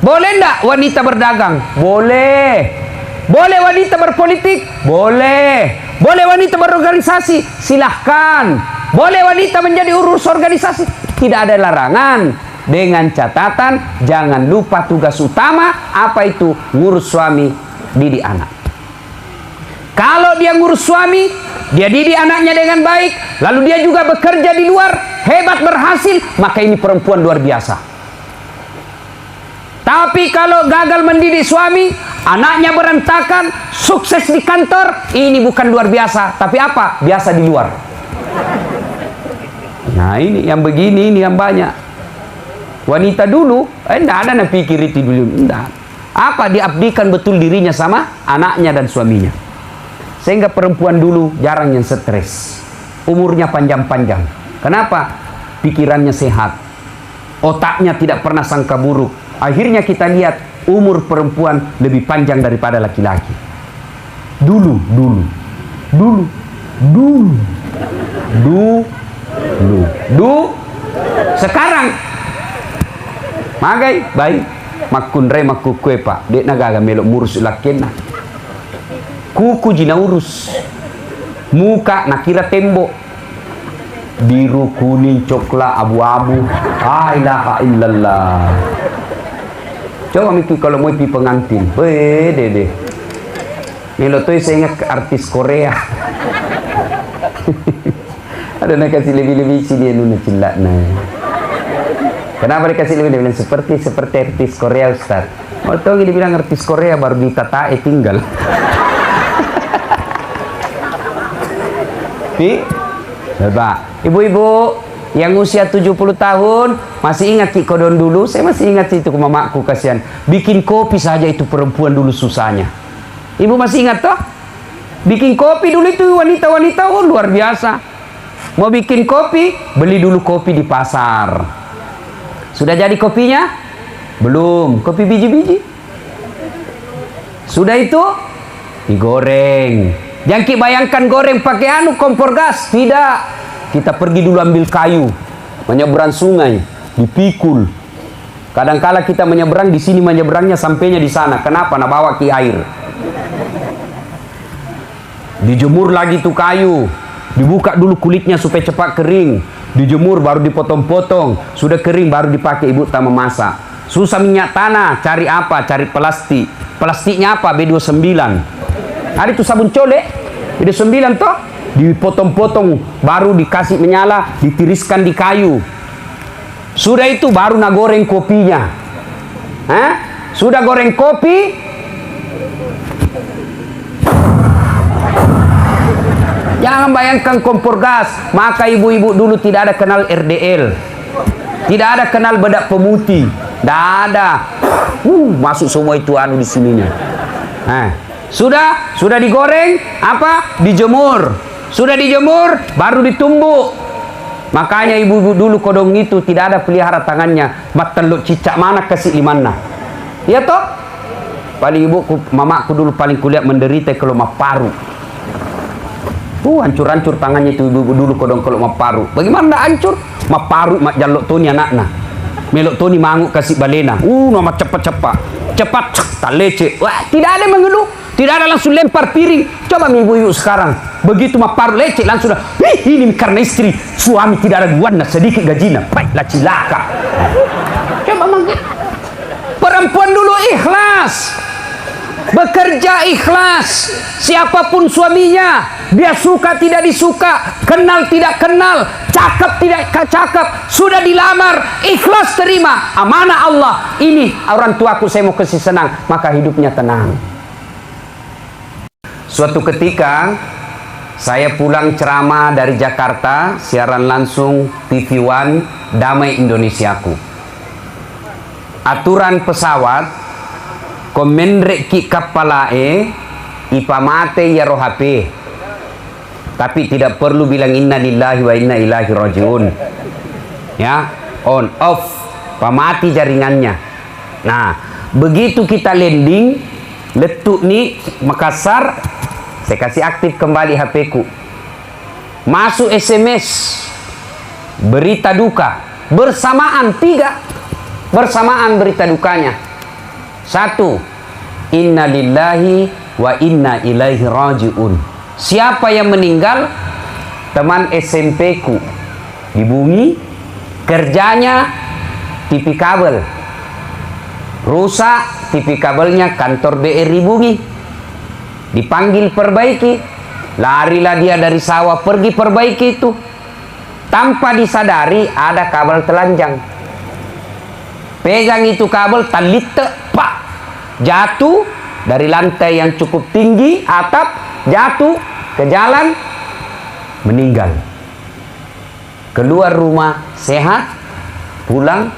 Boleh enggak wanita berdagang? Boleh. Boleh wanita berpolitik? Boleh. Boleh wanita berorganisasi? Silahkan. Boleh wanita menjadi urus organisasi? Tidak ada larangan. Dengan catatan, jangan lupa tugas utama, apa itu? Ngurus suami, didik anak. Kalau dia ngurus suami, dia didik anaknya dengan baik, lalu dia juga bekerja di luar, hebat, berhasil, maka ini perempuan luar biasa. Tapi kalau gagal mendidik suami, anaknya berantakan, sukses di kantor, ini bukan luar biasa, tapi apa? Biasa di luar. Nah ini yang begini, ini yang banyak. Wanita dulu, enggak ada yang pikir itu dulu, enggak. Apa? Diabdikan betul dirinya sama anaknya dan suaminya. Sehingga perempuan dulu jarang yang stres. Umurnya panjang-panjang. Kenapa? Pikirannya sehat. Otaknya tidak pernah sangka buruk. Akhirnya kita lihat umur perempuan lebih panjang daripada laki-laki. Dulu. Sekarang magai baik makun re makukue pak. Dek nagaga melok murus lakena. Kuku jina urus. Muka nakira tembok. Biru, kuning, coklat, abu-abu. La ilaha illallah. Coba mikir kalau mau pergi pengantin. Dede. Melo tuh saya ingat artis Korea. Ada nak kasih lebih-lebih sini nuna cilak nah. Kenapa dikasih lebih-lebih? Seperti artis Korea Ustaz. Mau tahu dia bilang artis Korea baru ditatae tinggal. Coba ibu-ibu yang usia 70 tahun masih ingat Ki Kodon dulu? Saya masih ingat itu ke mamaku, kasihan. Bikin kopi saja itu perempuan dulu susahnya. Ibu masih ingat toh? Bikin kopi dulu itu wanita-wanita luar biasa. Mau bikin kopi, beli dulu kopi di pasar. Sudah jadi kopinya? Belum. Kopi biji-biji. Sudah itu digoreng. Jangan kita bayangkan goreng pakai kompor gas. Tidak. Kita pergi dulu ambil kayu, menyeberang sungai, dipikul. Kadangkala kita menyeberang di sini, menyeberangnya sampainya di sana. Kenapa? Nak bawa ke air. Dijemur lagi tuh kayu, dibuka dulu kulitnya supaya cepat kering. Dijemur baru dipotong-potong. Sudah kering baru dipakai ibu tak memasak. Susah minyak tanah, cari apa? Cari plastik. Plastiknya apa? B29. Ada itu sabun colek, B29 toh. Dipotong-potong, baru dikasih menyala, ditiriskan di kayu. Sudah itu baru nak goreng kopinya. Sudah goreng kopi, jangan bayangkan kompor gas. Maka ibu-ibu dulu tidak ada kenal RDL, tidak ada kenal bedak pemutih, tidak ada. Masuk semua itu di sininya. Sudah digoreng, apa? Dijemur. Sudah dijemur, baru ditumbuk. Makanya ibu-ibu dulu kodong itu tidak ada pelihara tangannya. Mataluk cicak mana kasih di mana. Ya toh? Paling ibuku, mamaku dulu paling kulihat menderita kalau maparu. Hancur-hancur tangannya itu ibu-ibu dulu kodong kalau maparu. Bagaimana tidak hancur? Maparu mak jaluk tuni anaknya. Melok tuni manguk kasih balena. Nama cepat-cepat. Cepat tak leceh. Wah, tidak ada mengeluh. Tidak ada langsung lempar piring. Coba ibu-ibu sekarang. Begitu maparu leceh langsung dah. Ini karena istri. Suami tidak ada guana sedikit gajinya. Baiklah cilaka. Coba perempuan dulu ikhlas. Bekerja ikhlas. Siapapun suaminya, dia suka tidak disuka, kenal tidak kenal, cakap tidak cakap, sudah dilamar, ikhlas terima. Amanah Allah. Ini orang tuaku, saya mau kasih senang, maka hidupnya tenang. Suatu ketika saya pulang ceramah dari Jakarta, siaran langsung TV One Damai Indonesiaku. Aturan pesawat komendrek ki kapalae ipamate ya rohape, tapi tidak perlu bilang inna lillahi wa inna ilaihi rajiun. Ya, on off, pamati jaringannya. Nah, begitu kita landing, letuk nih Makassar, saya kasih aktif kembali HP ku. Masuk SMS berita duka bersamaan, 3 bersamaan berita dukanya. Satu, inna lillahi wa inna ilaihi raji'un. Siapa yang meninggal? Teman SMP ku di bumi, kerjanya TV kabel, rusak TV kabelnya, kantor BRI bumi, dipanggil perbaiki, larilah dia dari sawah pergi perbaiki itu, tanpa disadari ada kabel telanjang, pegang itu kabel, talit pak, jatuh dari lantai yang cukup tinggi atap, jatuh ke jalan, meninggal. Keluar rumah sehat, pulang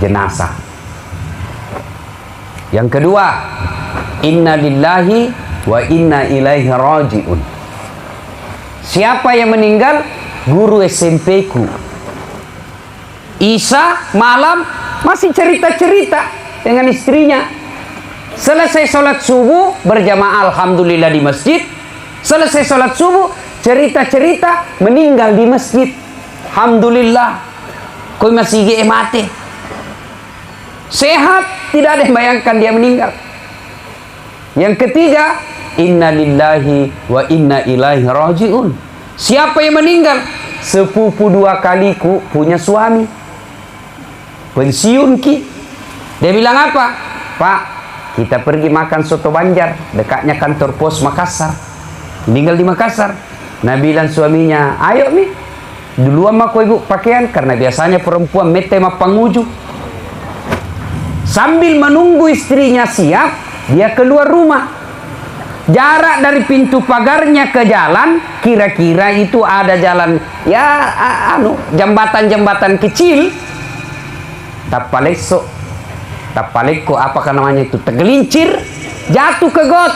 jenazah. Yang kedua, inna lillahi wa inna ilaihi raji'un. Siapa yang meninggal? Guru SMP ku. Isya malam masih cerita-cerita dengan istrinya. Selesai sholat subuh berjamaah alhamdulillah di masjid. Selesai sholat subuh cerita-cerita meninggal di masjid. Alhamdulillah. Kau masih mati. Sehat, tidak ada yang bayangkan dia meninggal. Yang ketiga, inna lillahi wa inna ilaihi raji'un. Siapa yang meninggal? Sepupu dua kaliku punya suami, pensiun ki. Dia bilang apa? Pak, kita pergi makan soto Banjar, dekatnya kantor pos Makassar. Meninggal di Makassar. Nah bilang suaminya, ayo nih, duluan mah ibu pakaian, karena biasanya perempuan mete mah panguju. Sambil menunggu istrinya siap, dia keluar rumah. Jarak dari pintu pagarnya ke jalan, kira-kira itu ada jalan, ya jembatan-jembatan kecil. Tapaleko, apa namanya itu, tergelincir, jatuh ke got,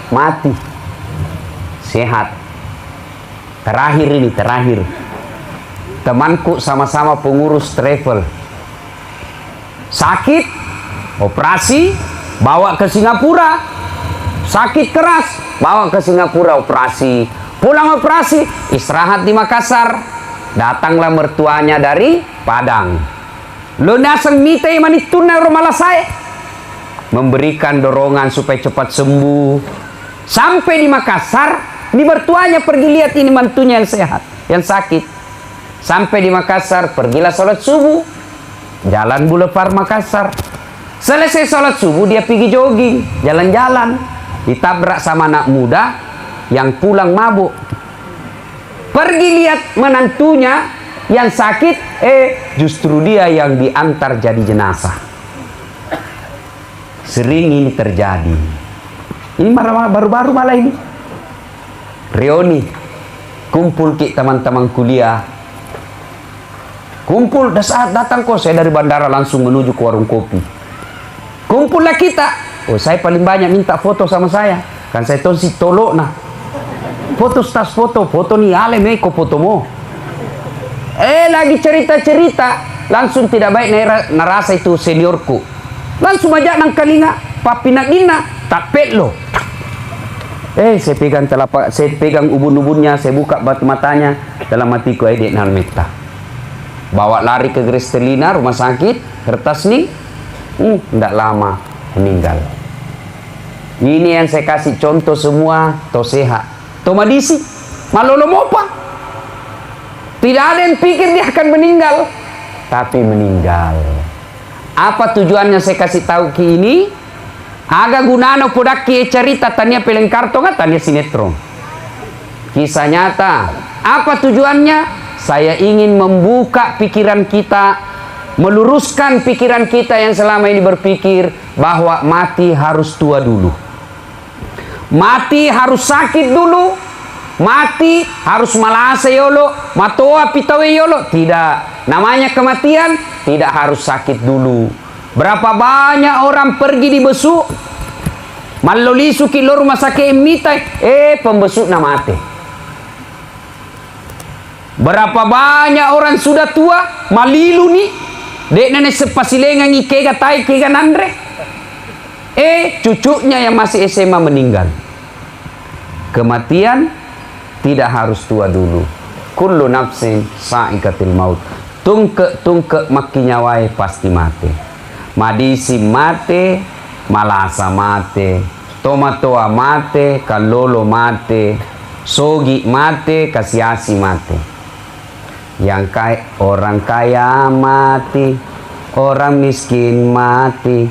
mati. Sehat. Terakhir temanku sama-sama pengurus travel, sakit, operasi, bawa ke Singapura, sakit keras, bawa ke Singapura operasi, pulang operasi, istirahat di Makassar. Datanglah mertuanya dari Padang, lunasang mite manituna rumah saya, memberikan dorongan supaya cepat sembuh. Sampai di Makassar, di mertuanya pergi lihat ini mantunya yang sehat, yang sakit. Sampai di Makassar, pergilah sholat subuh, jalan Boulevard Makassar. Selesai sholat subuh, dia pergi jogging, jalan-jalan, ditabrak sama anak muda yang pulang mabuk. Pergi lihat menantunya yang sakit, justru dia yang diantar jadi jenazah. Sering ini terjadi. Ini baru-baru malah ini. Reuni, kumpul ki teman-teman kuliah. Kumpul, saat datang kok saya dari bandara langsung menuju ke warung kopi. Kumpullah kita. Oh, saya paling banyak minta foto sama saya. Kan saya tahu si tolok nah. Foto tas foto nih ale meko fotomu. Lagi cerita-cerita, langsung tidak baik narasa itu seniorku. Langsung ajak nang kalinga, papi nak dina, tak lo. Saya pegang telapak, saya pegang ubun-ubunnya, saya buka batu matanya, dalam hatiku dek nan meta. Bawa lari ke Grestelina, rumah sakit, kertas nih, tidak lama meninggal. Ini yang saya kasih contoh semua, to sehat, to madisi, malolo mopa. Tidak ada yang pikir dia akan meninggal, tapi meninggal. Apa tujuannya saya kasih tahu ke ini? Aga gunana podaki cerita tania peleng karton tania sinetron. Kisah nyata. Apa tujuannya? Saya ingin membuka pikiran kita, meluruskan pikiran kita yang selama ini berpikir bahwa mati harus tua dulu. Mati harus sakit dulu. Mati harus malase yolo, matoa pitawe yolo. Tidak. Namanya kematian tidak harus sakit dulu. Berapa banyak orang pergi di besuk, malolisu kilo rumah sakit mitai, pembesuk na mati. Berapa banyak orang sudah tua, malilu nih, dek nenek sepasilengan ikega tai kega nandre, cucunya yang masih SMA meninggal. Kematian tidak harus tua dulu. Kullu nafsin sa'iqatil maut. Tungke makinyawai pasti mati. Madisi mate, malasa mate, tomatoa mate, kalolo mate, sogi mate, kasiasi mate. Orang kaya mati, orang miskin mati,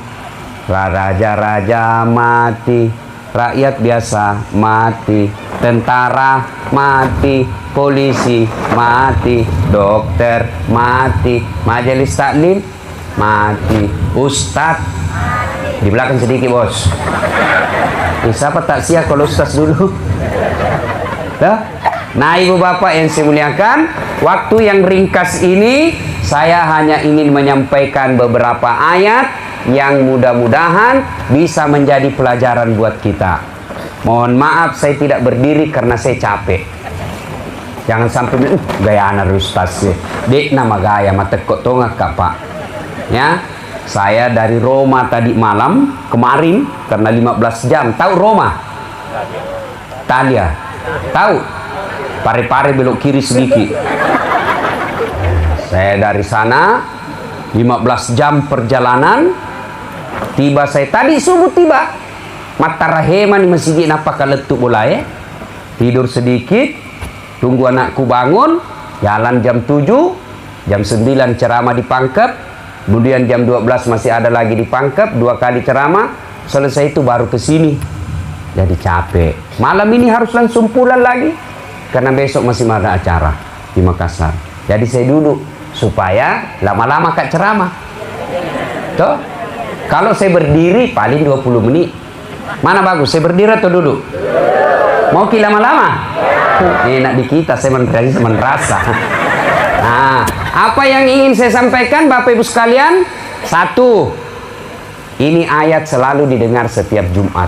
raja-raja mati, rakyat biasa mati, tentara mati, polisi mati, dokter mati, majelis taklim mati, ustadz di belakang sedikit bos. Siapa tak siap kalau ustadz dulu? Nah ibu bapak yang saya muliakan, waktu yang ringkas ini saya hanya ingin menyampaikan beberapa ayat yang mudah-mudahan bisa menjadi pelajaran buat kita. Mohon maaf saya tidak berdiri karena saya capek. Jangan sampai gaya anak ustaz sih. Dek nama gaya mata kok tongak kak pak. Ya, saya dari Roma tadi malam kemarin karena 15 jam. Tahu Roma? Italia. Tahu? Pare-pare belok kiri sedikit. Saya dari sana 15 jam perjalanan. Tiba saya tadi subuh tiba. Mata rahema ni masih apa kaletuk bola ya. Tidur sedikit, tunggu anakku bangun, jalan jam 7, jam 9 ceramah di Pangkep, kemudian jam 12 masih ada lagi di Pangkep, 2 kali ceramah, selesai itu baru ke sini. Jadi capek. Malam ini harus langsung pulang lagi karena besok masih ada acara di Makassar. Jadi saya duduk supaya lama-lama kak ceramah. Tuh. Kalau saya berdiri paling 20 menit. Mana bagus? Saya berdiri atau duduk? Mau ki lama-lama? Enak di kita, saya merasa. Nah, apa yang ingin saya sampaikan Bapak Ibu sekalian? 1. Ini ayat selalu didengar setiap Jumat.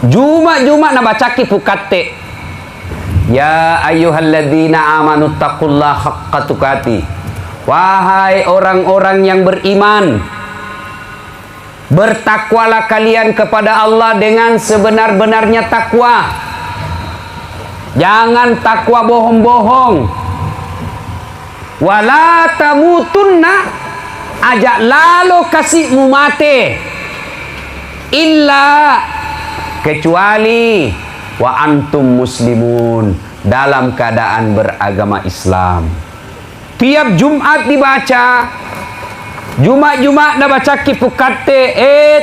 Jumat na bacaki pukatte. Ya ayyuhalladzina amanu taqullaha haqqa tuqatih. Wahai orang-orang yang beriman, bertakwalah kalian kepada Allah dengan sebenar-benarnya takwa. Jangan takwa bohong-bohong. Wala tamutunna, ajak lalu kasihmu mati. Illa, kecuali wa antum muslimun, dalam keadaan beragama Islam. Tiap Jumat dibaca. Jumat dah baca kipukate.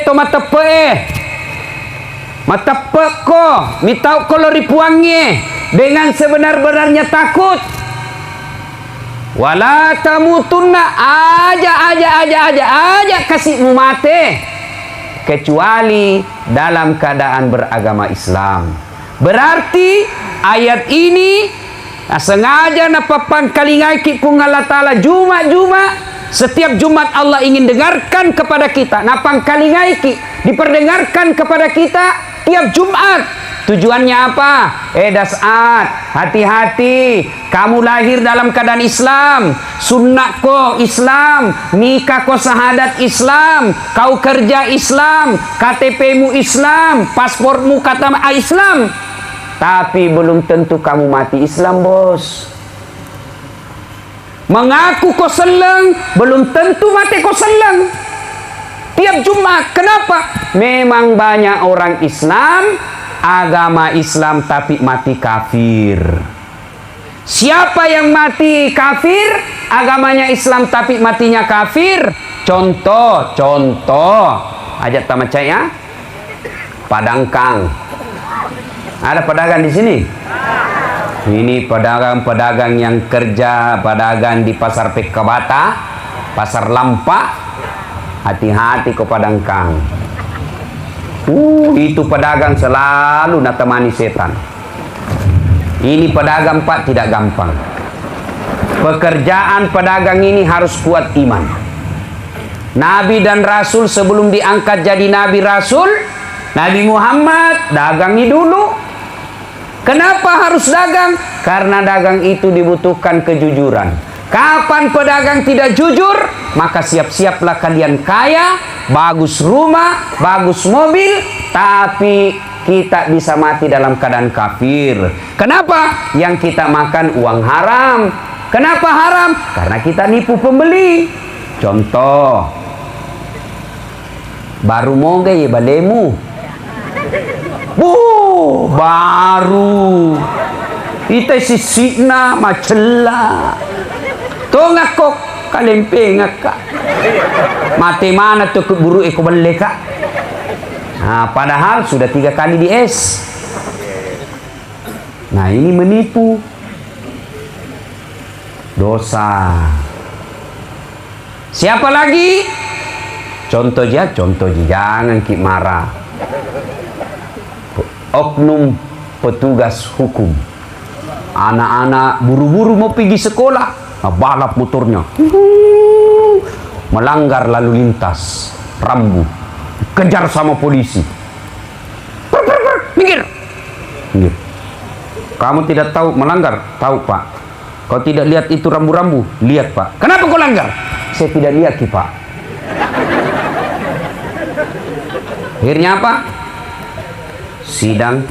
To matepe. Matepe ko. Mitau ko loripuangnya. Dengan sebenar-benarnya takut. Wala tamutunna. Aja kasihmu mati. Kecuali dalam keadaan beragama Islam. Berarti ayat ini sengaja napapan kalingai ki pung Allah Ta'ala Jumat setiap Jumat Allah ingin dengarkan kepada kita. Napang kalingai ki diperdengarkan kepada kita tiap Jumat. Tujuannya apa? Das'at, hati-hati. Kamu lahir dalam keadaan Islam. Sunnah ko Islam. Nikah ko syahadat Islam. Kau kerja Islam. KTP-mu Islam. Paspormu kata Islam. Tapi belum tentu kamu mati Islam, bos. Mengaku kau seleng, belum tentu mati kau seleng. Tiap Jumat, kenapa? Memang banyak orang Islam, agama Islam tapi mati kafir. Siapa yang mati kafir, agamanya Islam tapi matinya kafir? Contoh. Ajak tamat ya. Padangkang. Ada pedagang di sini? Ini pedagang yang kerja, pedagang di pasar Pekabata, pasar Lampa. Hati-hati ke Padangkang. Itu pedagang selalu natemani setan. Ini pedagang Pak tidak gampang. Pekerjaan pedagang ini harus kuat iman. Nabi dan Rasul sebelum diangkat jadi Nabi Rasul, Nabi Muhammad dagangi dulu. Kenapa harus dagang? Karena dagang itu dibutuhkan kejujuran. Kapan pedagang tidak jujur, maka siap-siaplah kalian kaya, bagus rumah, bagus mobil, tapi kita bisa mati dalam keadaan kafir. Kenapa? Yang kita makan uang haram. Kenapa haram? Karena kita nipu pembeli. Contoh, baru mau gaya balemu. Baru. Ita sisina macela. To ngakok kalempe ngaka. Mati mana tuh keburu eko balik kak. Nah, padahal sudah 3 kali di es. Nah, ini menipu. Dosa. Siapa lagi? Contoh aja, jangan ki marah. Oknum petugas hukum. Anak-anak buru-buru mau pergi sekolah, balap motornya. Melanggar lalu lintas, rambu. Kejar sama polisi. Minggir. Minggir. Kamu tidak tahu melanggar? Tahu, Pak. Kau tidak lihat itu rambu-rambu? Lihat, Pak. Kenapa kau langgar? Saya tidak lihat, Pak. Akhirnya apa? Sidang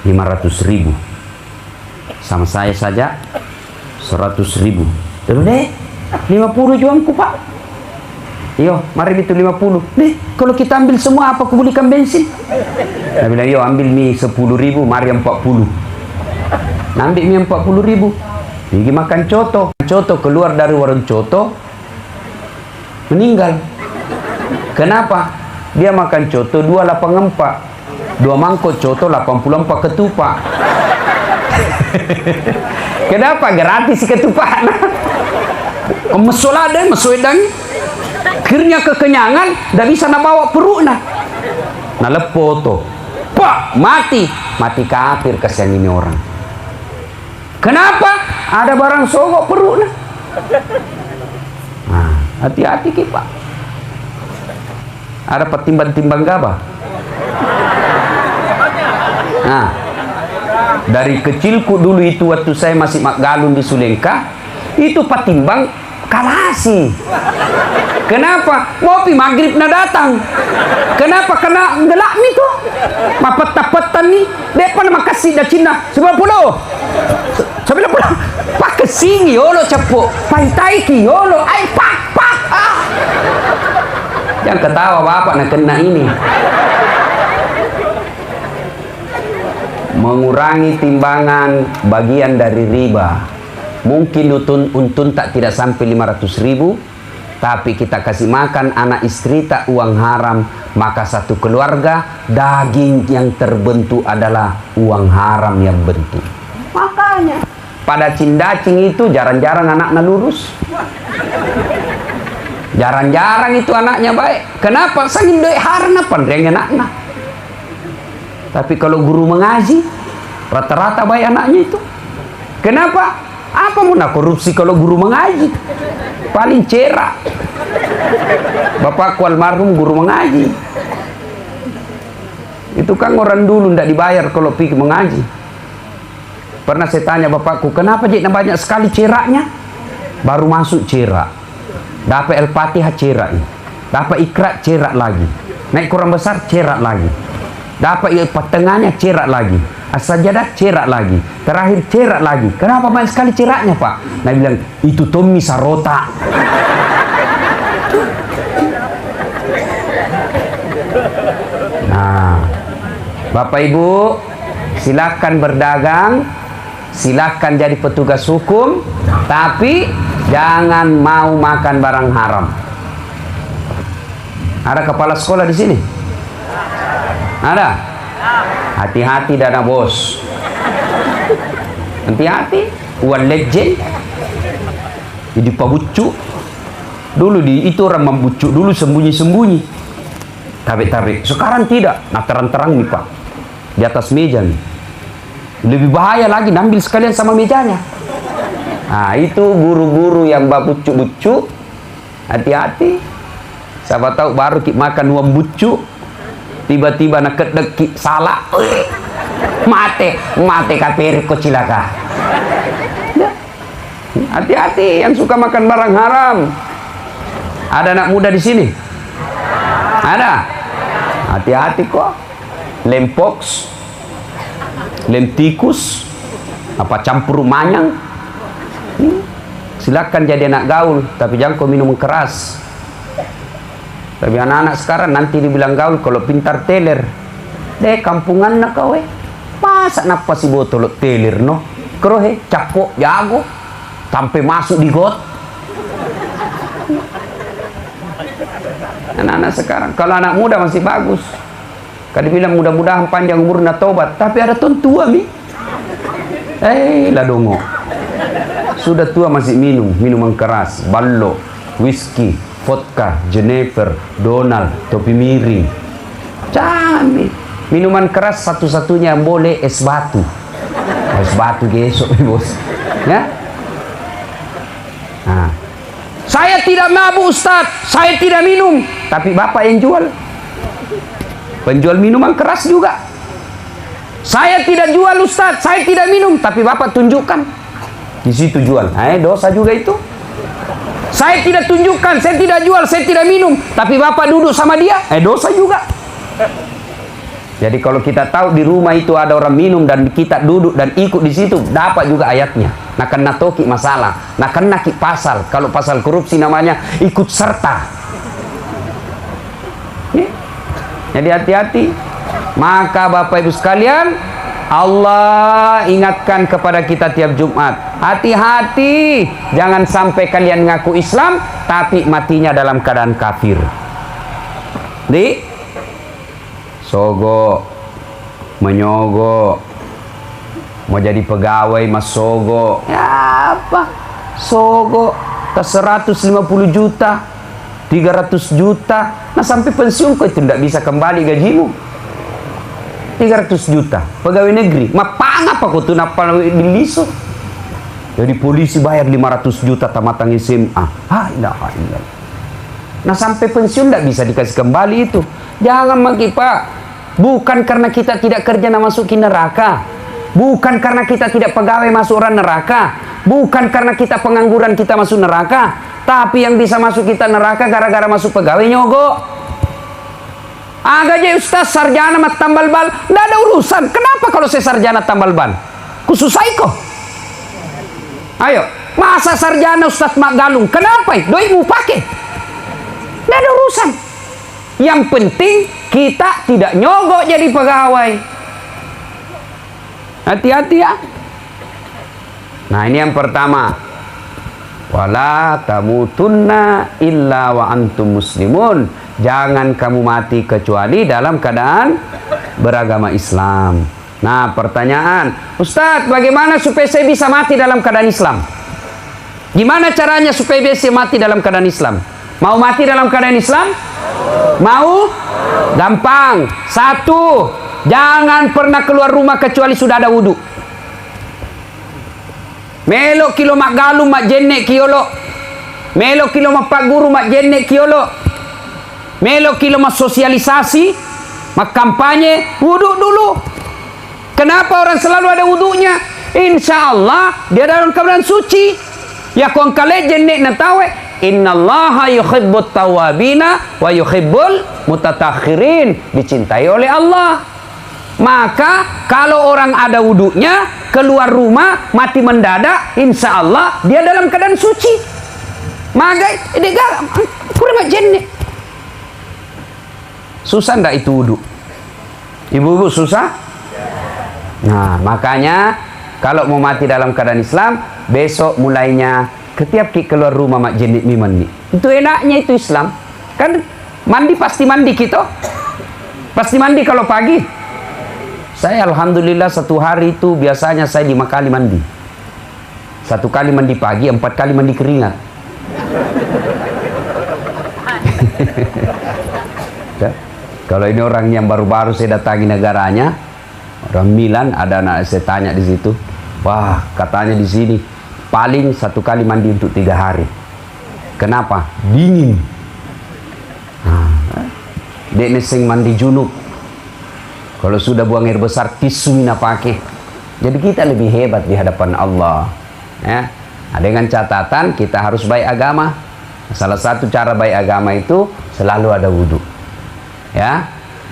500.000. Sama saya saja 100.000. Terus deh, 50 juangku, Pak. Yo, mari itu 50. Deh, kalau kita ambil semua apa aku belikan bensin? Saya bilang, yo ambil mie 10.000, mari 40. Ambil mie 40.000. Pergi makan coto. Coto keluar dari warung coto, meninggal. Kenapa? Dia makan coto 284. 2 mangkok coto 84 ketupat. Kenapa? Gratis ketupat. Mesolade, mesoedang. Akhirnya kekenyangan, dah bisa nak bawa perut nah. Nah lepo to. Pak, mati. Mati kafir kasihan ini orang. Kenapa? Ada barang sogok perut nah. Nah, hati-hati kita. Ada petimbang-timbang gabah. Nah, dari kecilku dulu itu waktu saya masih galun di Sulengka, itu petimbang kalasi. Kenapa? Mopi maghrib na datang. Kenapa? Kena gelak nih tuh. Mapet-tapetan nih. Depan makasih dah Cina 90. 90. Pak kesini yolo cepuk. Pantai ki yolo. Ay pak. Jangan ketawa bapak nak kena ini. Mengurangi timbangan bagian dari riba. Mungkin untun tak tidak sampai 500.000, tapi kita kasih makan anak istri tak uang haram, maka satu keluarga daging yang terbentuk adalah uang haram yang bentuk. Makanya pada cindacing itu jarang-jarang anaknya lurus. Jarang-jarang itu anaknya baik. Kenapa? Saking duit haram apa yang anaknya. Tapi kalau guru mengaji, rata-rata baik anaknya itu. Kenapa? Apa mau nak korupsi kalau guru mengaji? Paling cerak. Bapakku almarhum guru mengaji. Itu kan orang dulu tidak dibayar kalau pergi mengaji. Pernah saya tanya bapakku, kenapa Jik banyak sekali ceraknya? Baru masuk cerak. Dapat Al-Fatihah cerak. Dapat Iqra cerak lagi. Naik Quran besar cerak lagi. Dapat tengahnya cerak lagi. As-Sajadah cerak lagi. Terakhir cerak lagi. Kenapa banyak sekali ceraknya, Pak? Nah bilang, itu Tommy Sarota. Nah, Bapak Ibu, silakan berdagang, silakan jadi petugas hukum, tapi jangan mau makan barang haram. Ada kepala sekolah di sini? Ada? Hati-hati dana bos. Hati-hati. Uang legend. Jadi pabucuk. Dulu itu orang membucuk dulu sembunyi-sembunyi. Tarik-tarik. Sekarang tidak. Nah terang-terang nih Pak. Di atas meja nih. Lebih bahaya lagi. Ambil sekalian sama mejanya. Nah itu guru-guru yang bucuk-bucuk. Hati-hati. Siapa tahu baru makan uang bucuk. Tiba-tiba nak kedek salah, mate kafir kok cilaka. Hati-hati yang suka makan barang haram. Ada anak muda di sini? Ada? Hati-hati kok. Lem pox, lem tikus, apa campur manyang. silakan jadi anak gaul, tapi jangan kau minum keras. Tapi anak-anak sekarang nanti dibilang gaul kalau pintar teler. Deh kampungan nak kau masa napa si botol teler no? Kerohe capok jago sampai masuk di got. Anak-anak sekarang, kalau anak muda masih bagus. Kan dibilang mudah-mudahan panjang umur na tobat, tapi ada tuan tua mi. Lah dongo. Sudah tua masih minum minuman keras, ballo, whisky, vodka, Jennifer, Donald, topi miring. Jangan mi. Minuman keras satu-satunya yang boleh es batu. Es batu besok bos. Ya? Nah. Saya tidak mabuk Ustaz, saya tidak minum, tapi bapak yang jual. Penjual minuman keras juga. Saya tidak jual Ustaz, saya tidak minum, tapi bapak tunjukkan. Di situ jual. Dosa juga itu. Saya tidak tunjukkan, saya tidak jual, saya tidak minum, tapi bapak duduk sama dia, dosa juga. Jadi kalau kita tahu di rumah itu ada orang minum dan kita duduk dan ikut di situ, dapat juga ayatnya. Nah kena toki masalah, nah kena ki pasal. Kalau pasal korupsi namanya ikut serta. Jadi hati-hati. Maka Bapak Ibu sekalian, Allah ingatkan kepada kita tiap Jumat, hati-hati, jangan sampai kalian ngaku Islam tapi matinya dalam keadaan kafir. Sogo, menyogo, mau jadi pegawai mas sogo, ya apa? Sogo, tas 150 juta, 300 juta, nah sampai pensiun kok itu tidak bisa kembali gajimu. 300 juta, pegawai negeri, mapang apa kok tuh napa diliso? Jadi polisi bayar 500 juta tamatang SMA, ilaha illallah. Nah sampai pensiun tidak bisa dikasih kembali itu. Jangan maki Pak. Bukan karena kita tidak kerja masukin neraka. Bukan karena kita tidak pegawai masuk orang neraka. Bukan karena kita pengangguran kita masuk neraka. Tapi yang bisa masuk kita neraka gara-gara masuk pegawai nyogok. Agak aja Ustaz sarjana mat tambal ban. Tidak ada urusan. Kenapa kalau saya sarjana tambal ban? Kususai kok. Ayo. Masa sarjana Ustaz mak galung. Kenapa? Doi mau pakai. Tidak ada urusan. Yang penting kita tidak nyogok jadi pegawai. Hati-hati ya. Nah ini yang pertama. Wala tamutunna illa wa antum muslimun. Jangan kamu mati kecuali dalam keadaan beragama Islam. Nah pertanyaan, Ustadz bagaimana supaya saya bisa mati dalam keadaan Islam? Gimana caranya supaya bisa mati dalam keadaan Islam? Mau mati dalam keadaan Islam? Mau? Gampang. Satu, jangan pernah keluar rumah kecuali sudah ada wudhu. Melo kilo mak galu mak jenek kiolo. Melo kilo mak pak guru mak jenek kiolo. Melo kilo mak sosialisasi, mak kampanye, wudhu dulu. Kenapa orang selalu ada wudhunya? Insya Allah dia dalam keadaan suci. Ya kong kale jenek natawe. Innallaha yuhibbut tawabina wa yuhibbul mutatakhirin. Dicintai oleh Allah. Maka kalau orang ada wudhunya, keluar rumah, mati mendadak, insya Allah dia dalam keadaan suci. Maka ini kurang jenek. Susah ndak itu wudhu? Ibu-ibu susah? Nah makanya kalau mau mati dalam keadaan Islam, besok mulainya setiap keluar rumah mak jenik mi mandi. Itu enaknya itu Islam. Kan mandi pasti mandi kita. Pasti mandi kalau pagi. Saya alhamdulillah satu hari itu biasanya saya 5 kali mandi. 1 kali mandi pagi, 4 kali mandi keringat. Kalau ini orang yang baru-baru saya datangi negaranya, orang Milan, ada anak saya tanya di situ. Wah, katanya di sini paling 1 kali mandi untuk 3 hari. Kenapa? Dingin. Dek neseng mandi junub. Kalau sudah buang air besar, tisu mina pakai. Jadi kita lebih hebat di hadapan Allah. Ya. Dengan catatan kita harus baik agama. Salah satu cara baik agama itu selalu ada wudhu. Ya,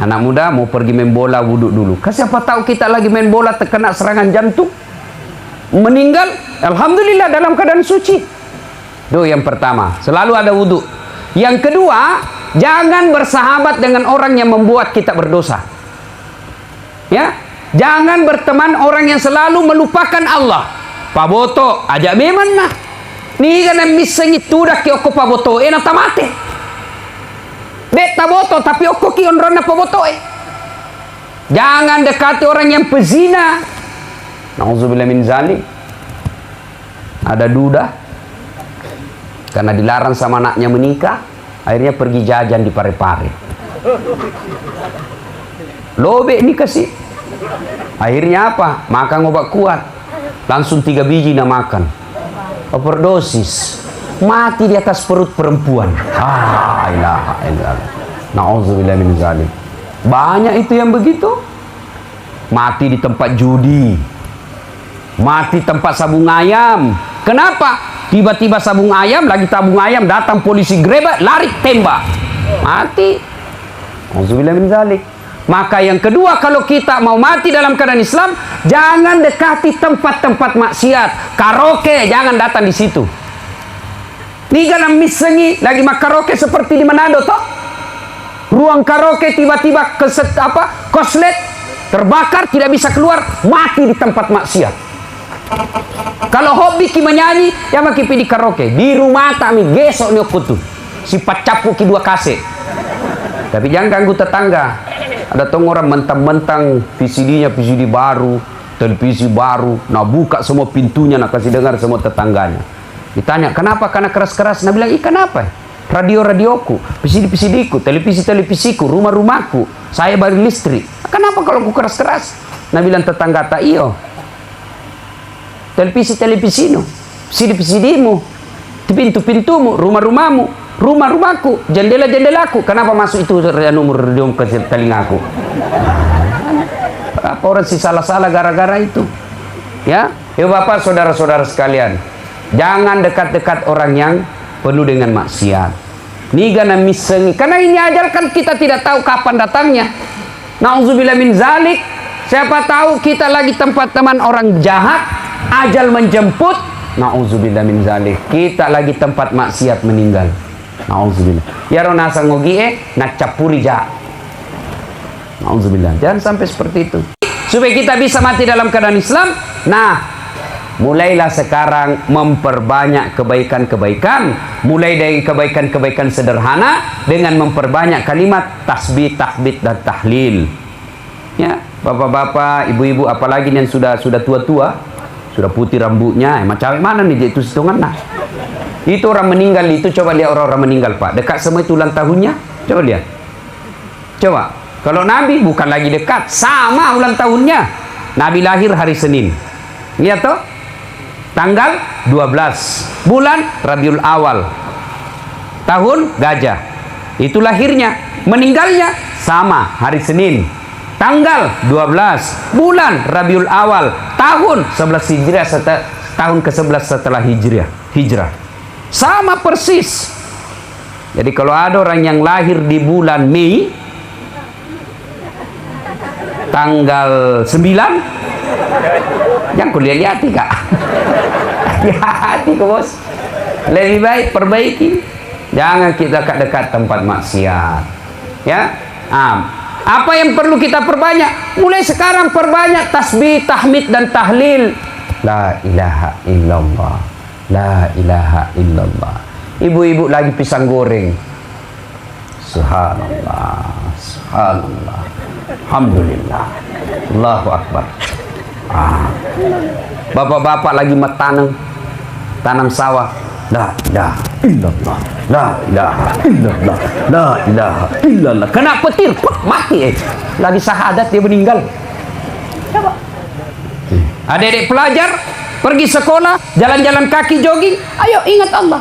anak muda mau pergi main bola wudhu dulu. Siapa tahu kita lagi main bola terkena serangan jantung, meninggal. Alhamdulillah dalam keadaan suci. Itu yang pertama, selalu ada wudhu. Yang kedua, jangan bersahabat dengan orang yang membuat kita berdosa. Ya, jangan berteman orang yang selalu melupakan Allah. Paboto, ajak memang nah. Ni kan miseng itu dah ki oko paboto, enak tamate. Dek taboto tapi oko ki onrona paboto. Jangan dekati orang yang pezina. Nauzubillah min zalik. Ada duda karena dilarang sama anaknya menikah, akhirnya pergi jajan di Pare-Pare. Lobek nih kasih. Akhirnya apa? Makan obat kuat. Langsung 3 biji nak makan. Overdosis. Mati di atas perut perempuan. Ilaha illallah. Nauzubillah min zalik. Banyak itu yang begitu. Mati di tempat judi. Mati tempat sabung ayam. Kenapa? Tiba-tiba sabung ayam, lagi tabung ayam, datang polisi grebek, lari tembak. Mati. Auzubillah min zalik. Maka yang kedua, kalau kita mau mati dalam keadaan Islam, jangan dekati tempat-tempat maksiat. Karaoke, jangan datang di situ. Ini kan misengi lagi mak karaoke seperti di Manado toh. Ruang karaoke tiba-tiba koslet terbakar, tidak bisa keluar, mati di tempat maksiat. Kalau hobi ki menyanyi, ya maki di karaoke. Di rumah kami gesok ni okutu. Sifat capu ki 2 kase. Tapi jangan ganggu tetangga. Ada tong orang mentang-mentang VCD-nya VCD baru, televisi baru, nah buka semua pintunya, nak kasih dengar semua tetangganya. Ditanya, kenapa? Karena keras-keras. Nah bilang, kenapa? Radio-radioku, VCD-VCD-ku, televisi-televisiku, rumah-rumahku, saya bayar listrik. Kenapa kalau aku keras-keras? Nah bilang tetangga, tak iyo. Televisi-televisimu, VCD-VCD-mu, pintu-pintumu, rumah-rumahmu, rumah-rumahku, jendela-jendelaku. Kenapa masuk itu nomor radio ke telingaku? Apa orang sih salah-salah gara-gara itu? Ya, Bapak, saudara-saudara sekalian, jangan dekat-dekat orang yang penuh dengan maksiat. Nigana misengi, karena ini ajal kan kita tidak tahu kapan datangnya. Nauzubillah min zalik. Siapa tahu kita lagi tempat teman orang jahat, ajal menjemput. Nauzubillah min zalik. Kita lagi tempat maksiat meninggal. Nauzubillah. Ya rona sangogi ngacapuri ja. Nauzubillah. Jangan sampai seperti itu. Supaya kita bisa mati dalam keadaan Islam. Nah, mulailah sekarang memperbanyak kebaikan-kebaikan. Mulai dari kebaikan-kebaikan sederhana dengan memperbanyak kalimat tasbih, tahmid dan tahlil. Ya, bapak-bapak, ibu-ibu, apalagi yang sudah tua-tua, sudah putih rambutnya, macam mana nih itu hitungan nah. Itu orang meninggal itu, coba lihat orang-orang meninggal Pak, dekat semua itu ulang tahunnya, coba lihat. Coba, kalau Nabi bukan lagi dekat, sama ulang tahunnya. Nabi lahir hari Senin, lihat toh, tanggal 12 bulan Rabiul Awal, tahun gajah. Itu lahirnya, meninggalnya sama hari Senin, tanggal 12 bulan Rabiul Awal, tahun 11 Hijriah, tahun ke-11 setelah hijrah. Sama persis. Jadi kalau ada orang yang lahir di bulan Mei tanggal 9, jangan kulihat-lihati Kak. Hati-hati Bos. Lebih baik perbaiki. Jangan kita dekat tempat maksiat. Ya. Apa yang perlu kita perbanyak? Mulai sekarang perbanyak tasbih, tahmid dan tahlil. La ilaha illallah. La ilaha illallah. Ibu-ibu lagi pisang goreng. Subhanallah. Subhanallah. Alhamdulillah. Allahu Akbar. Bapak-bapak lagi tanam sawah. La ilaha illallah. La ilaha illallah. La ilaha illallah. Kena petir, mati. Lagi syahadat dia meninggal. Coba. Adik-adik pelajar pergi sekolah, jalan-jalan kaki, jogging, ayo ingat Allah.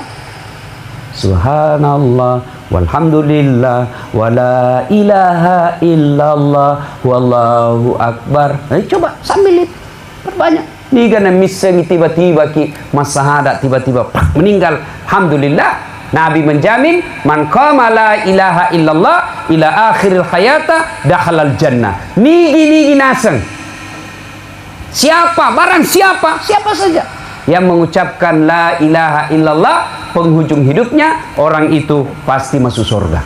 Subhanallah, walhamdulillah, wala ilaha illallah, wallahu akbar. Coba sambil itu, perbanyak. Ini kan misalnya tiba-tiba ki masahadat tiba-tiba meninggal. Alhamdulillah, Nabi menjamin, man qama la ilaha illallah ila akhiril hayata dakhalal jannah. Nigi naseng. Siapa, barang siapa saja yang mengucapkan la ilaha illallah, penghujung hidupnya orang itu pasti masuk surga.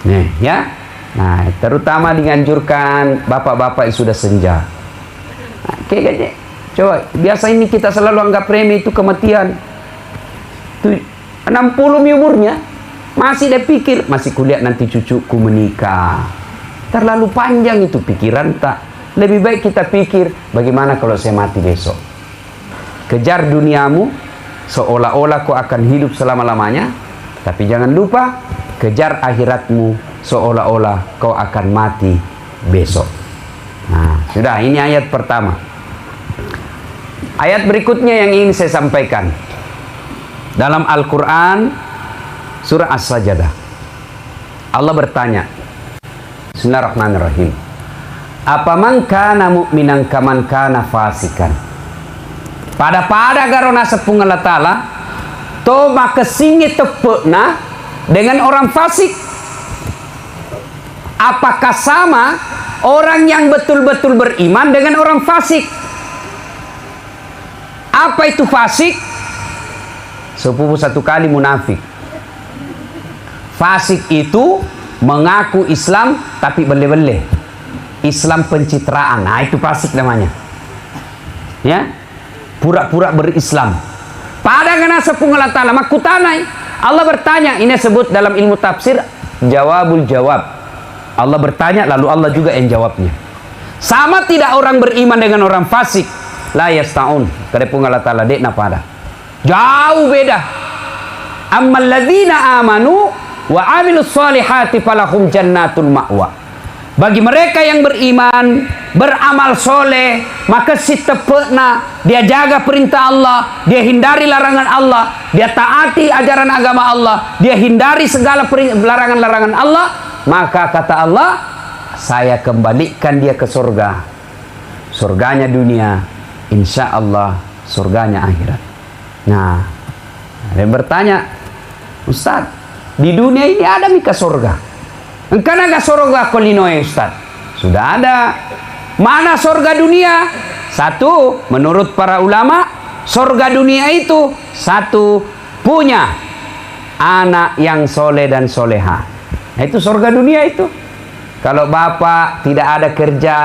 Nih ya. Nah, terutama dianjurkan bapak-bapak yang sudah senja. Nah, coba, biasa ini kita selalu anggap remeh itu kematian. 60 umurnya masih dia pikir, masih kuliah nanti cucuku menikah. Terlalu panjang itu pikiran tak. Lebih baik kita pikir, bagaimana kalau saya mati besok? Kejar duniamu seolah-olah kau akan hidup selama-lamanya, tapi jangan lupa kejar akhiratmu seolah-olah kau akan mati besok. Nah, sudah, ini ayat pertama. Ayat berikutnya yang ingin saya sampaikan dalam Al-Quran surah As-Sajdah. Allah bertanya, Bismillahirrahmanirrahim. Apa man kana mu'minan kaman kana fasikan. Pada garona sepung Allah Ta'ala to maka singi tepukna dengan orang fasik. Apakah sama orang yang betul-betul beriman dengan orang fasik? Apa itu fasik? Sepupu satu kali munafik. Fasik itu mengaku Islam tapi bele-bele. Islam pencitraan. Nah, itu fasik namanya. Ya. Pura-pura berislam. Pada ngana sepung Allah Ta'ala makutanai. Allah bertanya, ini sebut dalam ilmu tafsir jawabul jawab. Allah bertanya lalu Allah juga yang jawabnya. Sama tidak orang beriman dengan orang fasik? La yasta'un. Kadepung Allah Ta'ala dekna pada. Jauh beda. Ammal ladzina amanu wa amilus solihati falahum jannatul ma'wa. Bagi mereka yang beriman, beramal soleh, maka si tepekna, dia jaga perintah Allah, dia hindari larangan Allah, dia taati ajaran agama Allah, dia hindari segala larangan-larangan Allah, maka kata Allah, saya kembalikan dia ke surga. Surganya dunia, insya Allah surganya akhirat. Nah, ada yang bertanya, Ustaz, di dunia ini ada mika surga? Engkau naga surga kolinoe Ustaz? Sudah ada. Mana surga dunia? Satu, menurut para ulama, surga dunia itu satu, punya anak yang soleh dan soleha. Nah, itu surga dunia itu. Kalau bapak tidak ada kerja,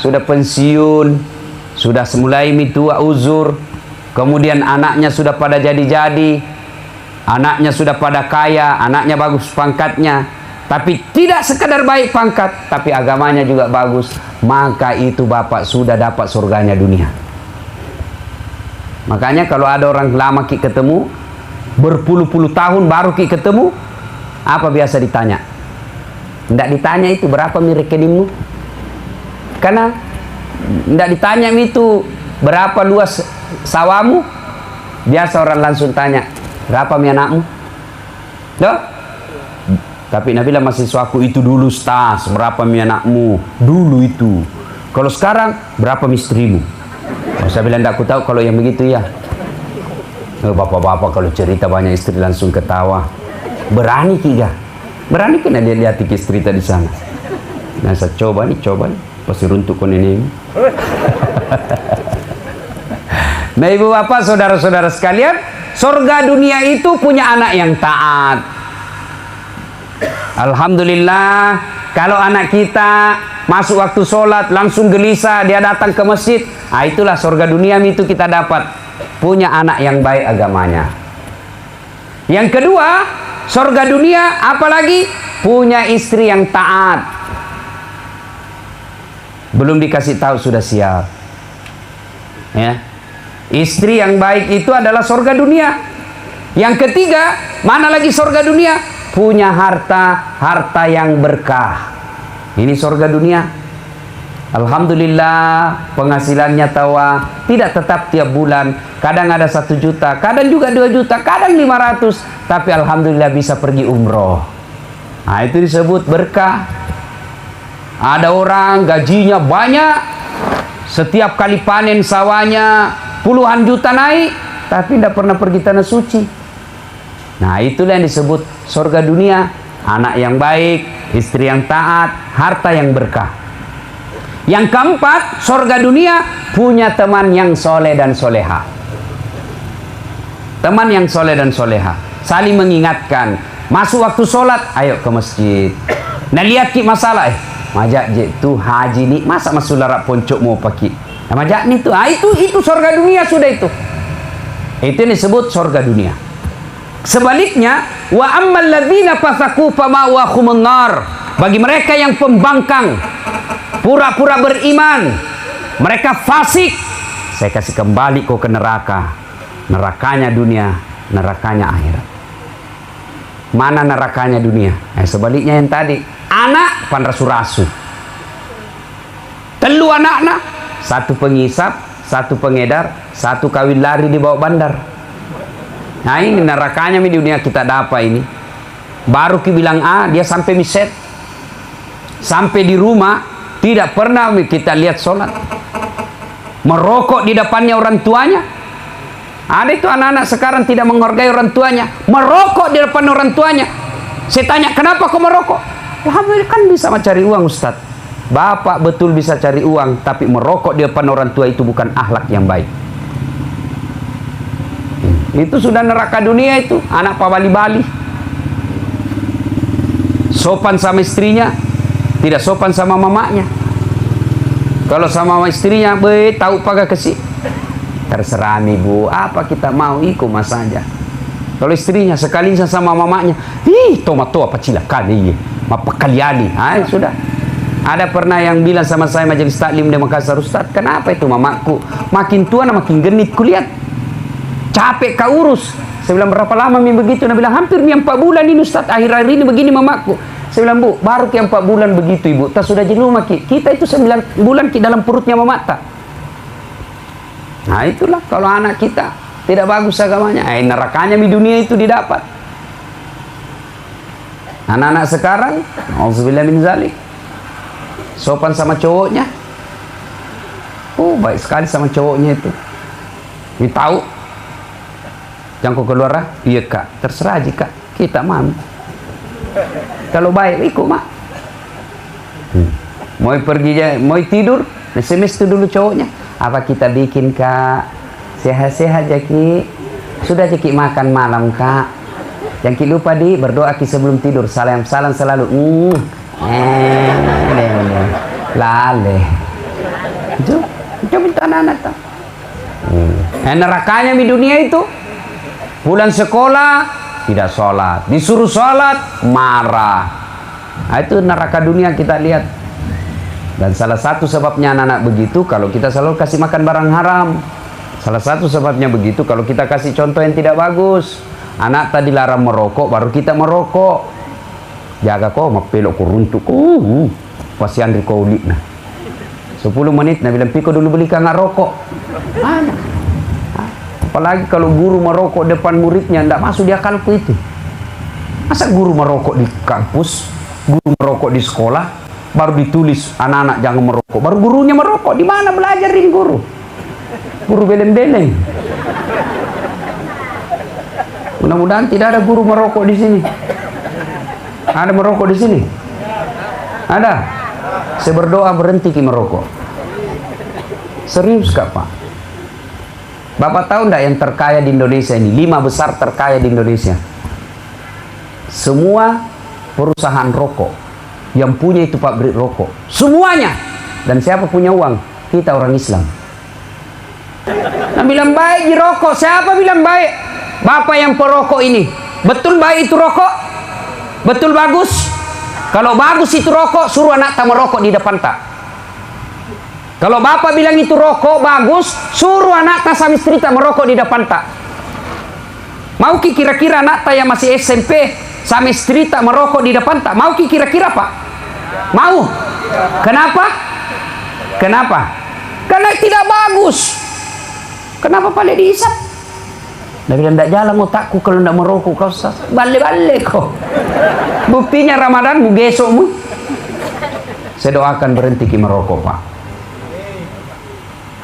sudah pensiun, sudah mulai mitua uzur, kemudian anaknya sudah pada jadi-jadi, anaknya sudah pada kaya, anaknya bagus pangkatnya, tapi tidak sekadar baik pangkat, tapi agamanya juga bagus, maka itu bapak sudah dapat surganya dunia. Makanya kalau ada orang lama ki ketemu, berpuluh-puluh tahun baru ki ketemu, apa biasa ditanya? Tidak ditanya itu berapa rekeningmu, karena tidak ditanya itu berapa luas sawamu. Biasa orang langsung tanya, berapa anakmu? Loh? Tapi Nabi bilang mahasiswaku itu dulu Ustaz, berapa anakmu? Dulu itu. Kalau sekarang berapa istrimu? Oh, saya bilang tidak aku tahu kalau yang begitu ya. Oh, bapak-bapak kalau cerita banyak istri langsung ketawa. Berani kiga? Berani kena lihat istri tadi sana. Nah, saya coba nih, pasti runtuh kon ini. Nah, ibu bapak, saudara-saudara sekalian, surga dunia itu punya anak yang taat. Alhamdulillah, kalau anak kita masuk waktu sholat langsung gelisah, dia datang ke masjid, nah itulah surga dunia itu kita dapat. Punya anak yang baik agamanya. Yang kedua, surga dunia apalagi? Punya istri yang taat. Belum dikasih tahu sudah siap. Ya. Istri yang baik itu adalah surga dunia. Yang ketiga, mana lagi surga dunia? Punya harta yang berkah. Ini surga dunia. Alhamdulillah, penghasilannya tawa tidak tetap tiap bulan. Kadang ada 1 juta, kadang juga 2 juta, kadang 500. Tapi alhamdulillah bisa pergi umroh. Nah, itu disebut berkah. Ada orang gajinya banyak, setiap kali panen sawahnya puluhan juta naik, tapi tidak pernah pergi tanah suci. Nah, itulah yang disebut surga dunia. Anak yang baik, istri yang taat, harta yang berkah. Yang keempat, surga dunia punya teman yang soleh dan soleha. teman yang soleh dan soleha, saling mengingatkan. Masuk waktu sholat, ayo ke masjid. Nah lihat ki masalah, majak je tu haji ni masa masuk larak poncok mau pakai. Nah, majak ni tu, itu surga dunia sudah itu. Itu yang disebut surga dunia. Sebaliknya, wa ammal ladzina fasaku fama'wahumun nar. Bagi mereka yang pembangkang, pura-pura beriman, mereka fasik, saya kasih kembali kau ke neraka. Nerakanya dunia, nerakanya akhirat. Mana nerakanya dunia? Sebaliknya yang tadi, anak pan rasu-rasu. Telu anak-anak, satu pengisap, satu pengedar, satu kawin lari di bawah bandar. Nah ini nerakanya di dunia kita dapat ini. Baru bilang dia sampai miset. Sampai di rumah tidak pernah kita lihat sholat. Merokok di depannya orang tuanya. Ada itu anak-anak sekarang tidak menghargai orang tuanya, merokok di depan orang tuanya. Saya tanya, kenapa kau merokok? Wah, kan bisa mencari uang, Ustaz. Bapak betul bisa cari uang, tapi merokok di depan orang tua itu bukan akhlak yang baik. Itu sudah neraka dunia itu. Anak Pak Bali-Bali sopan sama istrinya, tidak sopan sama mamanya. Kalau sama istrinya, tahu pakai kesih. Terserah ibu, apa kita mau ikut mas saja. Kalau istrinya sekali sama mamanya, tomato apa cilakan apa kalian sudah. Ada pernah yang bilang sama saya majelis taklim di Makassar, Ustaz, kenapa itu mamaku makin tua makin genit kulihat, capek kau urus. Saya bilang, berapa lama begitu? Dia bilang, hampir 4 bulan ini Ustaz, akhir-akhir ini begini mamaku. Saya bilang, Bu, baru 4 bulan begitu ibu, tak sudah jenuh maki. Kita itu 9 bulan dalam perutnya mamata. Nah itulah kalau anak kita tidak bagus agamanya, nerakanya di dunia itu didapat. Anak-anak sekarang, auzubillah min zalik, sopan sama cowoknya, baik sekali sama cowoknya itu. Ini tahu, jangan kau keluar, iya kak, terserah aja kak, kita mau. Kalau baik ikut mak. Mau pergi, mau tidur, SMS itu dulu cowoknya. Apa kita bikin kak? Sehat-sehat Jaki. Sudah Jaki makan malam kak. Jangan lupa berdoa sebelum tidur. Salam selalu. Lale. Coba minta anak-anak. Nerakanya di dunia itu. Pulang sekolah tidak sholat. Disuruh sholat marah. Nah, itu neraka dunia kita lihat. Dan salah satu sebabnya anak-anak begitu, kalau kita selalu kasih makan barang haram. Salah satu sebabnya begitu, kalau kita kasih contoh yang tidak bagus. Anak tadi larang merokok, baru kita merokok. Jaga kau, mapelok kau runtuk. Pasti Andri kau ulik nah. 10 menit, nah bilang, Piko dulu beli nggak rokok. Apalagi kalau guru merokok depan muridnya, tidak masuk di akalku itu. Masa guru merokok di kampus, guru merokok di sekolah, baru ditulis anak-anak jangan merokok, baru gurunya merokok. Di mana belajarin guru? Guru beleng-beleng. Mudah-mudahan tidak ada guru merokok di sini. Ada merokok di sini? Ada? Saya berdoa berhenti merokok. Serius kak Pak? Bapak tahu enggak yang terkaya di Indonesia ini? 5 besar terkaya di Indonesia. Semua perusahaan rokok. Yang punya itu pabrik rokok. Semuanya. Dan siapa punya uang? Kita orang Islam. Nah bilang baik di rokok. Siapa bilang baik? Bapak yang perokok ini. Betul baik itu rokok? Betul bagus? Kalau bagus itu rokok, suruh anak tak merokok di depan tak. Kalau bapak bilang itu rokok bagus, suruh anak tak sama istri tak merokok di depan tak. Mau kira-kira anak tak yang masih SMP sama istri tak merokok di depan tak? Mau kira-kira Pak? Mau? Kenapa? Kenapa? Karena tidak bagus. Kenapa paling dihisap? Dia bilang, tidak jalan otakku kalau tidak merokok kau. Balik-balik kau. Buktinya Ramadan mu besokmu. Saya doakan berhenti merokok Pak.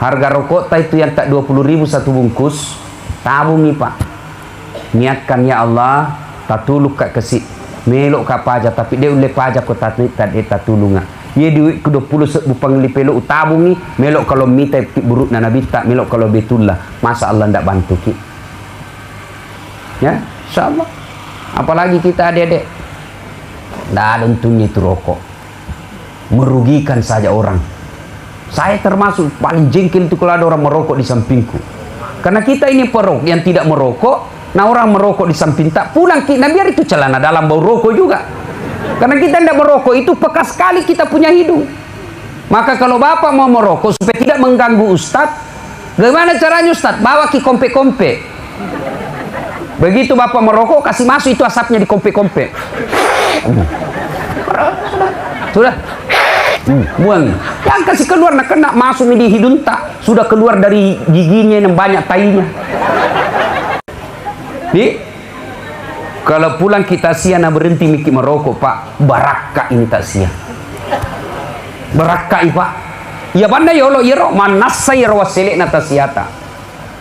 Harga rokok itu yang tak 20.000 satu bungkus. Tabung nih Pak. Niatkan ya Allah, tak tuluk kak kesik. Melok kak pajak, tapi dia boleh pajak kau tak tulung. Ia duit ke 20 bupang lipelok tabung nih. Melok kalau minta buruk na nabi tak, melok kalau betullah. Masa Allah tidak bantu ki. Ya, insya Allah. Apalagi kita adik-adik, tidak ada untungnya itu rokok, merugikan saja orang. Saya termasuk paling jengkel itu kalau ada orang merokok di sampingku, karena kita ini perokok yang tidak merokok. Nah, orang merokok di samping tak pulang, nah biar itu celana dalam bau rokok juga, karena kita tidak merokok itu peka sekali kita punya hidung. Maka kalau bapak mau merokok supaya tidak mengganggu ustadz, bagaimana caranya ustadz? Bawa ke kompe-kompe. Begitu bapak merokok, kasih masuk itu asapnya di kompe-kompe. Sudah. Buang. Yang kasih keluar, nak kena masuk di hidung tak. Sudah keluar dari giginya yang banyak tainya. Nih, kalau pulang kita siana berhenti mikir merokok pak, barakah ini tak sia. Barakah pak. Ya pandai yolo iro manasai rawasele natasiata.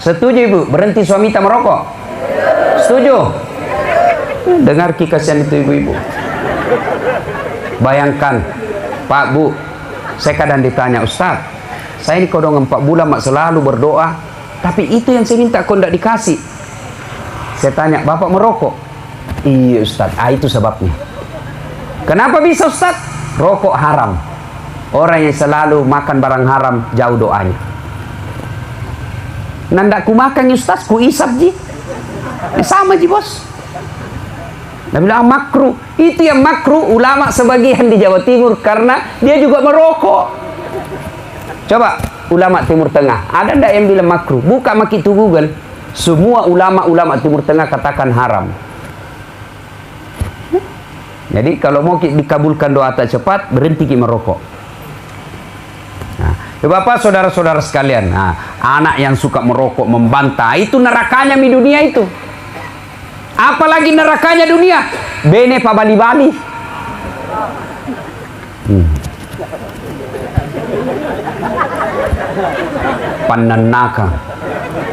Setuju ibu? Berhenti suami tak merokok? Setuju? Dengar kasihan itu ibu-ibu. Bayangkan, Pak Bu, saya kadang ditanya, Ustaz, saya ini kodong 4 bulan mak selalu berdoa, tapi itu yang saya minta kau tidak dikasih. Saya tanya, Bapak merokok? Iya Ustaz, itu sebabnya. Kenapa bisa Ustaz? Rokok haram. Orang yang selalu makan barang haram, jauh doanya. Nandak ku makan Ustaz, ku isap ji. Sama ji bos. Dia bilang makruh. Itu yang makruh ulama sebagian di Jawa Timur karena dia juga merokok. Coba ulama Timur Tengah, ada ndak yang bilang makruh? Buka mak itu Google. Semua ulama-ulama Timur Tengah katakan haram. Jadi kalau mau dikabulkan doa tak cepat, berhenti merokok. Nah, Bapak saudara-saudara sekalian, nah, anak yang suka merokok membantah, itu nerakanya di dunia itu. Apalagi nerakanya dunia, bene pa bali-bali. Pananaka,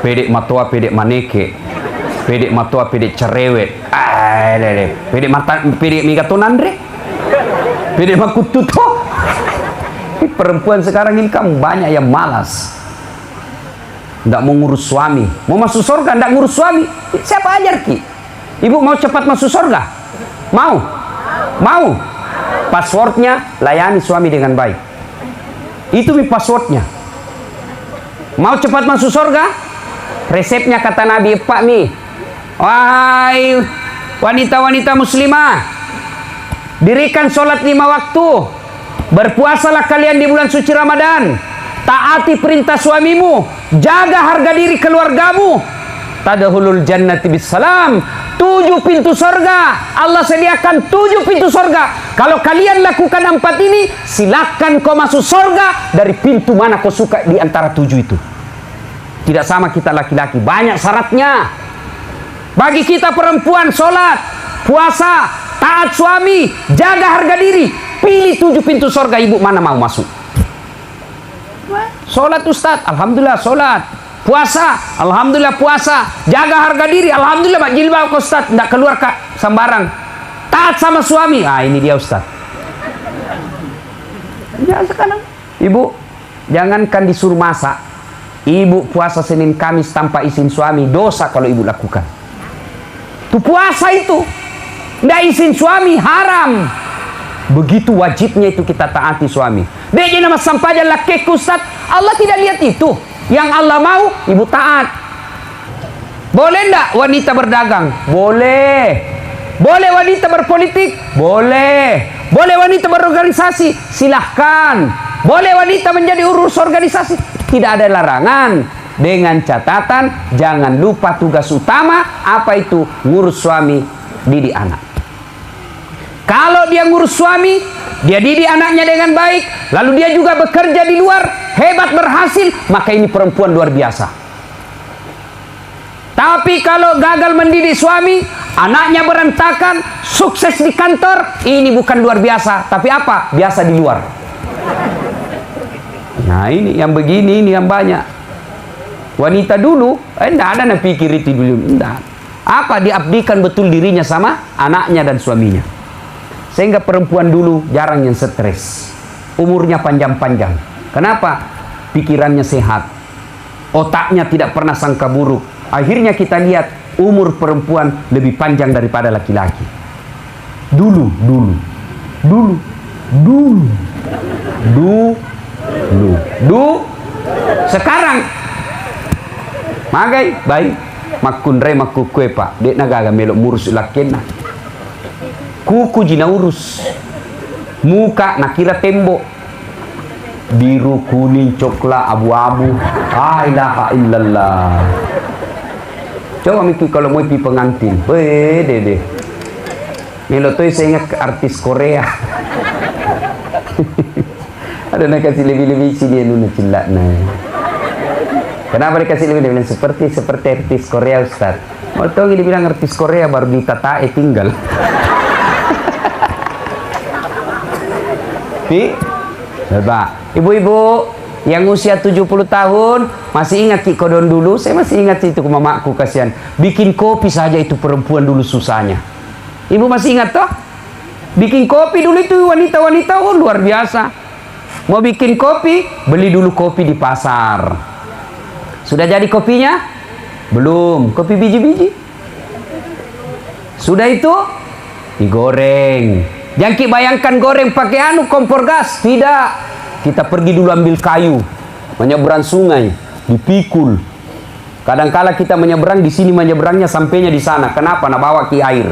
pedek matua pedek maneke, pedek matua pedek cerewet, pedek mata pedek migatonandre, pedek makututo. Perempuan sekarang ini kan banyak yang malas, tidak mau ngurus suami, mau masuk surga tidak ngurus suami. Siapa ajar ki? Ibu mau cepat masuk surga? Mau? Mau? Passwordnya layani suami dengan baik. Itu passwordnya. Mau cepat masuk surga? Resepnya kata Nabi Pak nih. Wahai wanita-wanita muslimah, dirikan sholat 5 waktu. Berpuasalah kalian di bulan suci Ramadan. Taati perintah suamimu. Jaga harga diri keluargamu. Tadkhulul jannati bisalam. 7 pintu surga. Allah sediakan 7 pintu surga. Kalau kalian lakukan 4 ini, silakan kau masuk surga dari pintu mana kau suka di antara 7 itu. Tidak sama kita laki-laki, banyak syaratnya. Bagi kita perempuan, sholat, puasa, taat suami, jaga harga diri. Pilih 7 pintu surga, ibu mana mau masuk? Sholat Ustaz, alhamdulillah sholat. Puasa, alhamdulillah puasa. Jaga harga diri, alhamdulillah mak jilbab Ustaz, tidak keluar kak sembarang. Taat sama suami, ini dia Ustaz. Ya sekarang, ibu jangankan disuruh masak, ibu puasa Senin Kamis tanpa izin suami, dosa kalau ibu lakukan. Itu puasa itu, tidak izin suami haram. Begitu wajibnya itu kita taati suami. Dia nama sampaja laki Ustaz, Allah tidak lihat itu. Yang Allah mau, ibu taat. Boleh enggak wanita berdagang? Boleh. Boleh wanita berpolitik? Boleh. Boleh wanita berorganisasi? Silahkan. Boleh wanita menjadi urus organisasi? Tidak ada larangan. Dengan catatan, jangan lupa tugas utama, apa itu? Ngurus suami, didik anak. Kalau dia ngurus suami, dia didik anaknya dengan baik, lalu dia juga bekerja di luar, hebat berhasil, maka ini perempuan luar biasa. Tapi kalau gagal mendidik suami, anaknya berantakan, sukses di kantor, ini bukan luar biasa, tapi apa? Biasa di luar. Nah ini yang begini, ini yang banyak. Wanita dulu, tidak ada yang pikir itu dulu. Tidak. Apa? Diabdikan betul dirinya sama anaknya dan suaminya. Sehingga perempuan dulu jarang yang stres. Umurnya panjang-panjang. Kenapa? Pikirannya sehat. Otaknya tidak pernah sangka buruk. Akhirnya kita lihat umur perempuan lebih panjang daripada laki-laki. Dulu. Sekarang magai baik makundre makukue pak dek nagaga melok murus lakena kuku jina urus muka nakira tembok biru kuning coklat abu-abu ilaha illallah. Coba mikir kalau mau pergi pengantin deh melok tuh saya ingat artis Korea. Ada nak kasih lebih-lebih sini nuna cilak nah. Kenapa dikasih lebih-lebih seperti artis Korea Ustaz? Mau tahu dia bilang artis Korea baru ditatae tinggal. Coba ibu-ibu yang usia 70 tahun masih ingat Ki Kodon dulu? Saya masih ingat itu ke mamaku, kasihan bikin kopi saja itu perempuan dulu susahnya. Ibu masih ingat toh? Bikin kopi dulu itu wanita-wanita luar biasa. Mau bikin kopi, beli dulu kopi di pasar. Sudah jadi kopinya? Belum. Kopi biji-biji. Sudah itu digoreng. Jangan bayangkan goreng pakai kompor gas. Tidak. Kita pergi dulu ambil kayu, menyeberang sungai, dipikul. Kadang-kala kita menyeberang di sini, menyeberangnya sampainya di sana. Kenapa? Nak bawa ki air.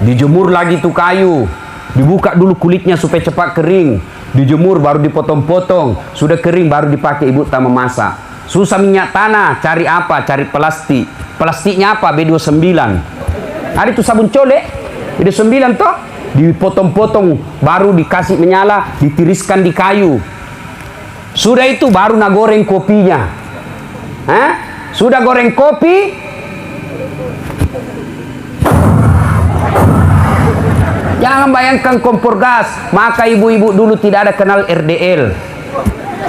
Dijemur lagi tuh kayu. Dibuka dulu kulitnya supaya cepat kering. Dijemur baru dipotong-potong. Sudah kering baru dipakai ibu tak memasak. Susah minyak tanah. Cari apa? Cari plastik. Plastiknya apa? B29. Ada itu sabun colek. B29 toh. Dipotong-potong. Baru dikasih menyala. Ditiriskan di kayu. Sudah itu baru nak goreng kopinya. Sudah goreng kopi. Jangan bayangkan kompor gas. Maka ibu-ibu dulu tidak ada kenal RDL.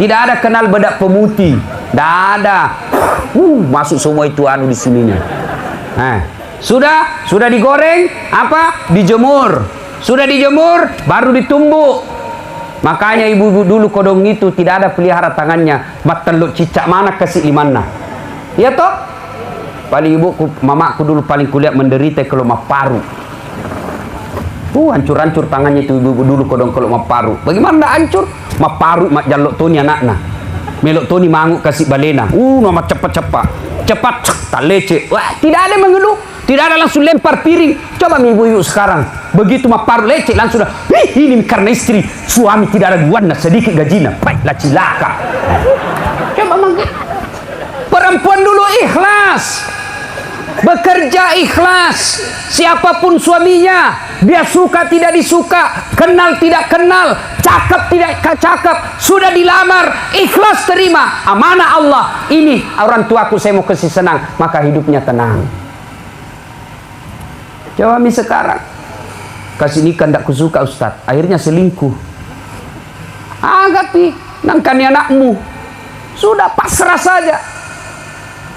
Tidak ada kenal bedak pemutih. Tidak ada. Masuk semua itu di sininya. Sudah digoreng, apa? Dijemur. Sudah dijemur, baru ditumbuk. Makanya ibu-ibu dulu kodong itu tidak ada pelihara tangannya. Mateluk cicak mana kasih imana. Ya toh? Paling ibuku, mamaku dulu paling kulihat menderita kalau paru. Hancur-hancur tangannya itu ibu dulu kodong kalau paru. Bagaimana ndak hancur? Paru mak jalok toni anakna. Melok toni manguk kasih balena. Nama cepat-cepat. Cepat tak leceh. Wah, tidak ada mengeluh. Tidak ada langsung lempar piring. Coba ibu-ibu sekarang. Begitu paru leceh langsung dah. Ini karena istri suami tidak ada guana sedikit gajinya. Baiklah cilaka. Coba manggut. Perempuan dulu ikhlas. Bekerja ikhlas. Siapapun suaminya, dia suka tidak disuka, kenal tidak kenal, cakap tidak cakap, sudah dilamar, ikhlas terima. Amanah Allah. Ini orang tuaku, saya mau kasih senang, maka hidupnya tenang. Coba sekarang kasih nikah tidak kusuka Ustaz, akhirnya selingkuh. Agati nangkani anakmu, sudah pasrah saja.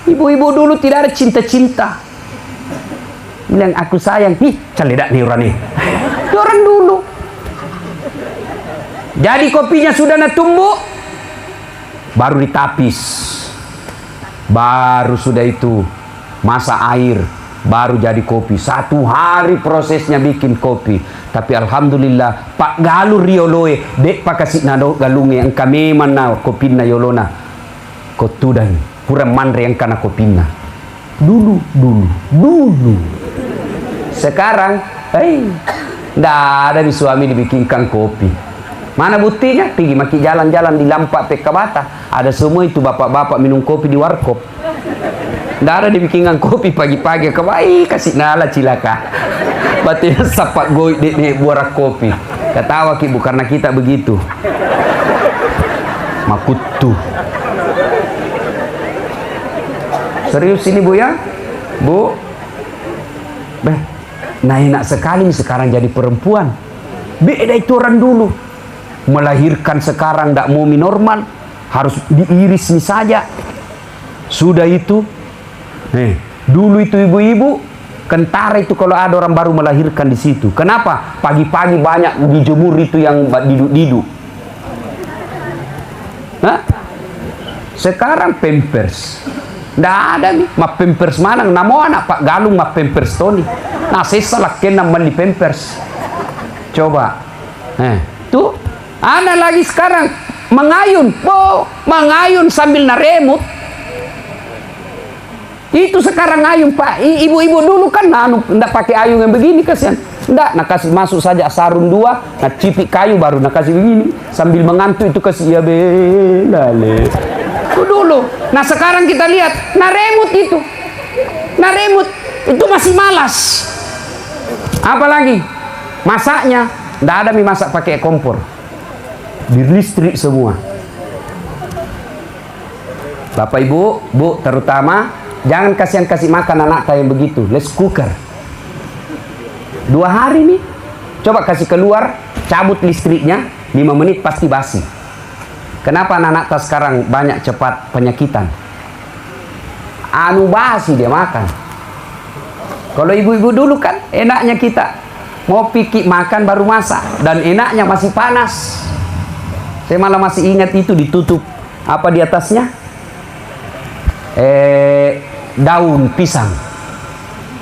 Ibu-ibu dulu tidak ada cinta-cinta. Bilang aku sayang, caledak nih orang nih. Orang dulu. Jadi kopinya sudah natumbuk, baru ditapis. Baru sudah itu masak air, baru jadi kopi. 1 hari prosesnya bikin kopi. Tapi alhamdulillah Pak Galuh rioloe dek pakasih nado galunge ang kami mana kopina yolona. Kotudan kurang mandre yang kana kopina. Dulu. Sekarang, ndak ada di suami dibikinkan kopi. Mana buktinya? Pergi maki jalan-jalan di Lampak Pekabata. Ada semua itu bapak-bapak minum kopi di warkop. Ndak ada dibikinkan kopi pagi-pagi. Kasih nala cilaka. Batin sapak goy di buarak kopi. Ketawa ki karena kita begitu. Makutu. Serius ini Bu ya? Bu. Nah enak sekali sekarang jadi perempuan. Beda itu orang dulu. Melahirkan sekarang tidak mau normal. Harus diiris nih saja. Sudah itu. Dulu itu ibu-ibu. Kentara itu kalau ada orang baru melahirkan di situ. Kenapa? Pagi-pagi banyak dijemur itu yang diduk-diduk. Sekarang Pampers. Nggak ada nih, ma pampers mana? Namo anak Pak Galung ma pampers Tony. Nah, saya salah kena mandi pampers. Coba, tuh, ada lagi sekarang mengayun, mengayun sambil naremut. Itu sekarang ayun Pak. Ibu-ibu dulu kan, nggak pakai ayun yang begini kasihan. Nggak, nah kasih masuk saja sarung 2, nah cipik kayu baru, nah kasih begini sambil mengantuk itu kasih ya belale. Itu dulu. Nah sekarang kita lihat, nah remote itu, nah remote itu masih malas. Apalagi masaknya, nggak ada mie masak pakai kompor, di listrik semua. Bapak Ibu, Bu terutama, jangan kasih makan anak kayak begitu. Let's cooker. 2 hari nih, coba kasih keluar, cabut listriknya, 5 menit pasti basi. Kenapa anak-anak sekarang banyak cepat penyakitan? Anu basi dia makan. Kalau ibu-ibu dulu kan enaknya kita mau pikir makan baru masak, dan enaknya masih panas. Saya malah masih ingat itu ditutup apa di atasnya? Daun pisang.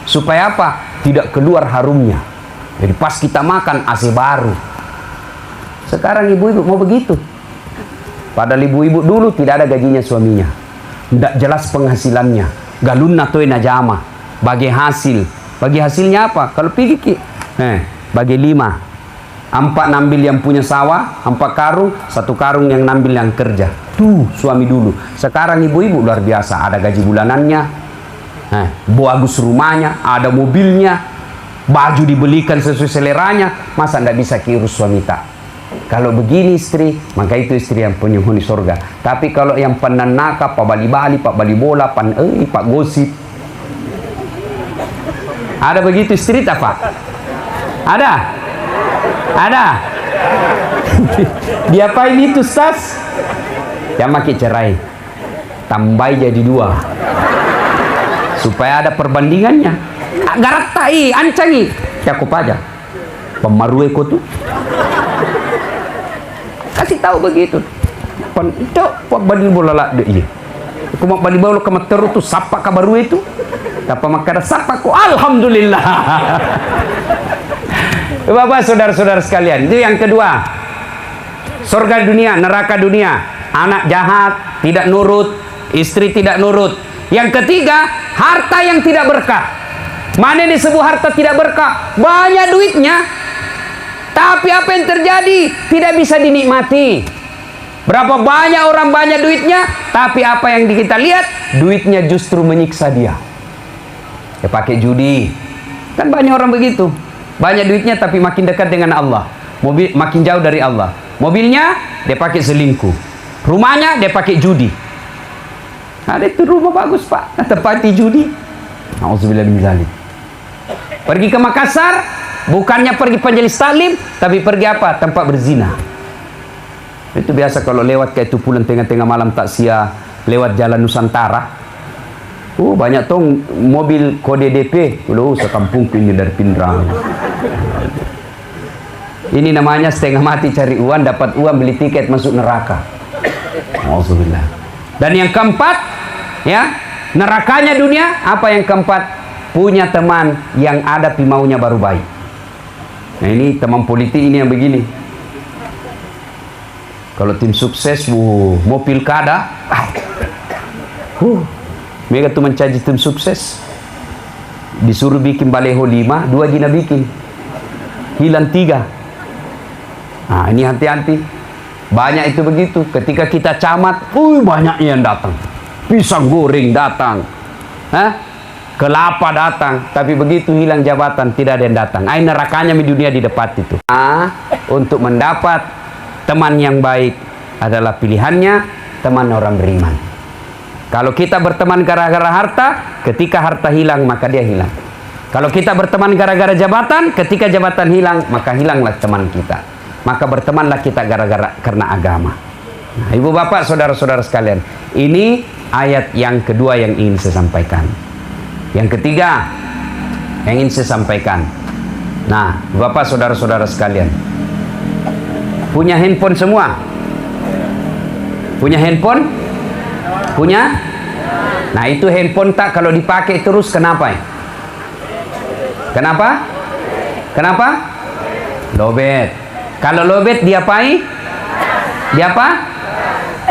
Supaya apa? Tidak keluar harumnya. Jadi pas kita makan AC baru. Sekarang ibu-ibu mau begitu. Padahal ibu-ibu dulu tidak ada gajinya suaminya, tidak jelas penghasilannya, galun natoi najama, bagi hasil. Bagi hasilnya apa? Kalau pergi bagi 5, 4 nambil yang punya sawah, 4 karung, 1 karung yang nambil yang kerja. Tuh suami dulu. Sekarang ibu-ibu luar biasa, ada gaji bulanannya, bagus rumahnya, ada mobilnya, baju dibelikan sesuai seleranya. Masa nggak bisa kiurus suami tak? Kalau begini istri, maka itu istri yang penghuni surga. Tapi kalau yang penanaka, pak bali-bali, pak bali bola, pak gosip, ada begitu istri tak Pak? Ada? Ada? Diapain itu Stas? Ya makin cerai, tambah jadi 2 supaya ada perbandingannya. Garak tai, ancangi, cakup aja. Pemarue ko tuh. Kasih tahu begitu. Pak bali bola lah deh. Aku mau bali bola ke materu tuh sapa kabaru itu. Apa makara sapa ku alhamdulillah. Bapak saudara-saudara sekalian, itu yang kedua. Surga dunia, neraka dunia. Anak jahat, tidak nurut, istri tidak nurut. Yang ketiga, harta yang tidak berkah. Mana disebut harta tidak berkah? Banyak duitnya, tapi apa yang terjadi? Tidak bisa dinikmati. Berapa banyak orang banyak duitnya, tapi apa yang kita lihat? Duitnya justru menyiksa dia. Ya pakai judi. Kan banyak orang begitu. Banyak duitnya tapi makin dekat dengan Allah. Mobil makin jauh dari Allah. Mobilnya dia pakai selingkuh. Rumahnya dia pakai judi. Ada itu rumah bagus Pak, tempati judi. Nauzubillah min dzalik. Pergi ke Makassar, bukannya pergi majelis taklim, tapi pergi apa? Tempat berzina. Itu biasa kalau lewat kayak itu pulang tengah-tengah malam taksia, lewat jalan Nusantara. Banyak tuh mobil kode DP. Sekampung ini dari Pindrang. Ini namanya setengah mati cari uang, dapat uang beli tiket masuk neraka. Alhamdulillah. Dan yang keempat, ya, nerakanya dunia. Apa yang keempat? Punya teman yang ada maunya baru baik. Nah ini teman politik ini yang begini. Kalau tim sukses, mau pilkada, mereka tuh mencaji tim sukses. Disuruh bikin baleho 5, 2 jina bikin, hilang 3. Nah ini hati-hati. Banyak itu begitu. Ketika kita camat, banyak yang datang. Pisang goreng datang, kelapa datang. Tapi begitu hilang jabatan, tidak ada yang datang. Nerakanya di dunia di depan itu. Untuk mendapat teman yang baik adalah pilihannya teman orang beriman. Kalau kita berteman gara-gara harta, ketika harta hilang maka dia hilang. Kalau kita berteman gara-gara jabatan, ketika jabatan hilang maka hilanglah teman kita. Maka bertemanlah kita karena agama. Nah, ibu bapak, saudara-saudara sekalian, ini ayat yang kedua yang ingin saya sampaikan. Yang ketiga yang ingin saya sampaikan. Nah, bapak, saudara-saudara sekalian, punya handphone semua? Punya handphone? Punya? Nah itu handphone tak kalau dipakai terus kenapa? Kenapa? Kenapa? Lobet. Kalau lobet diapain? Dia apa?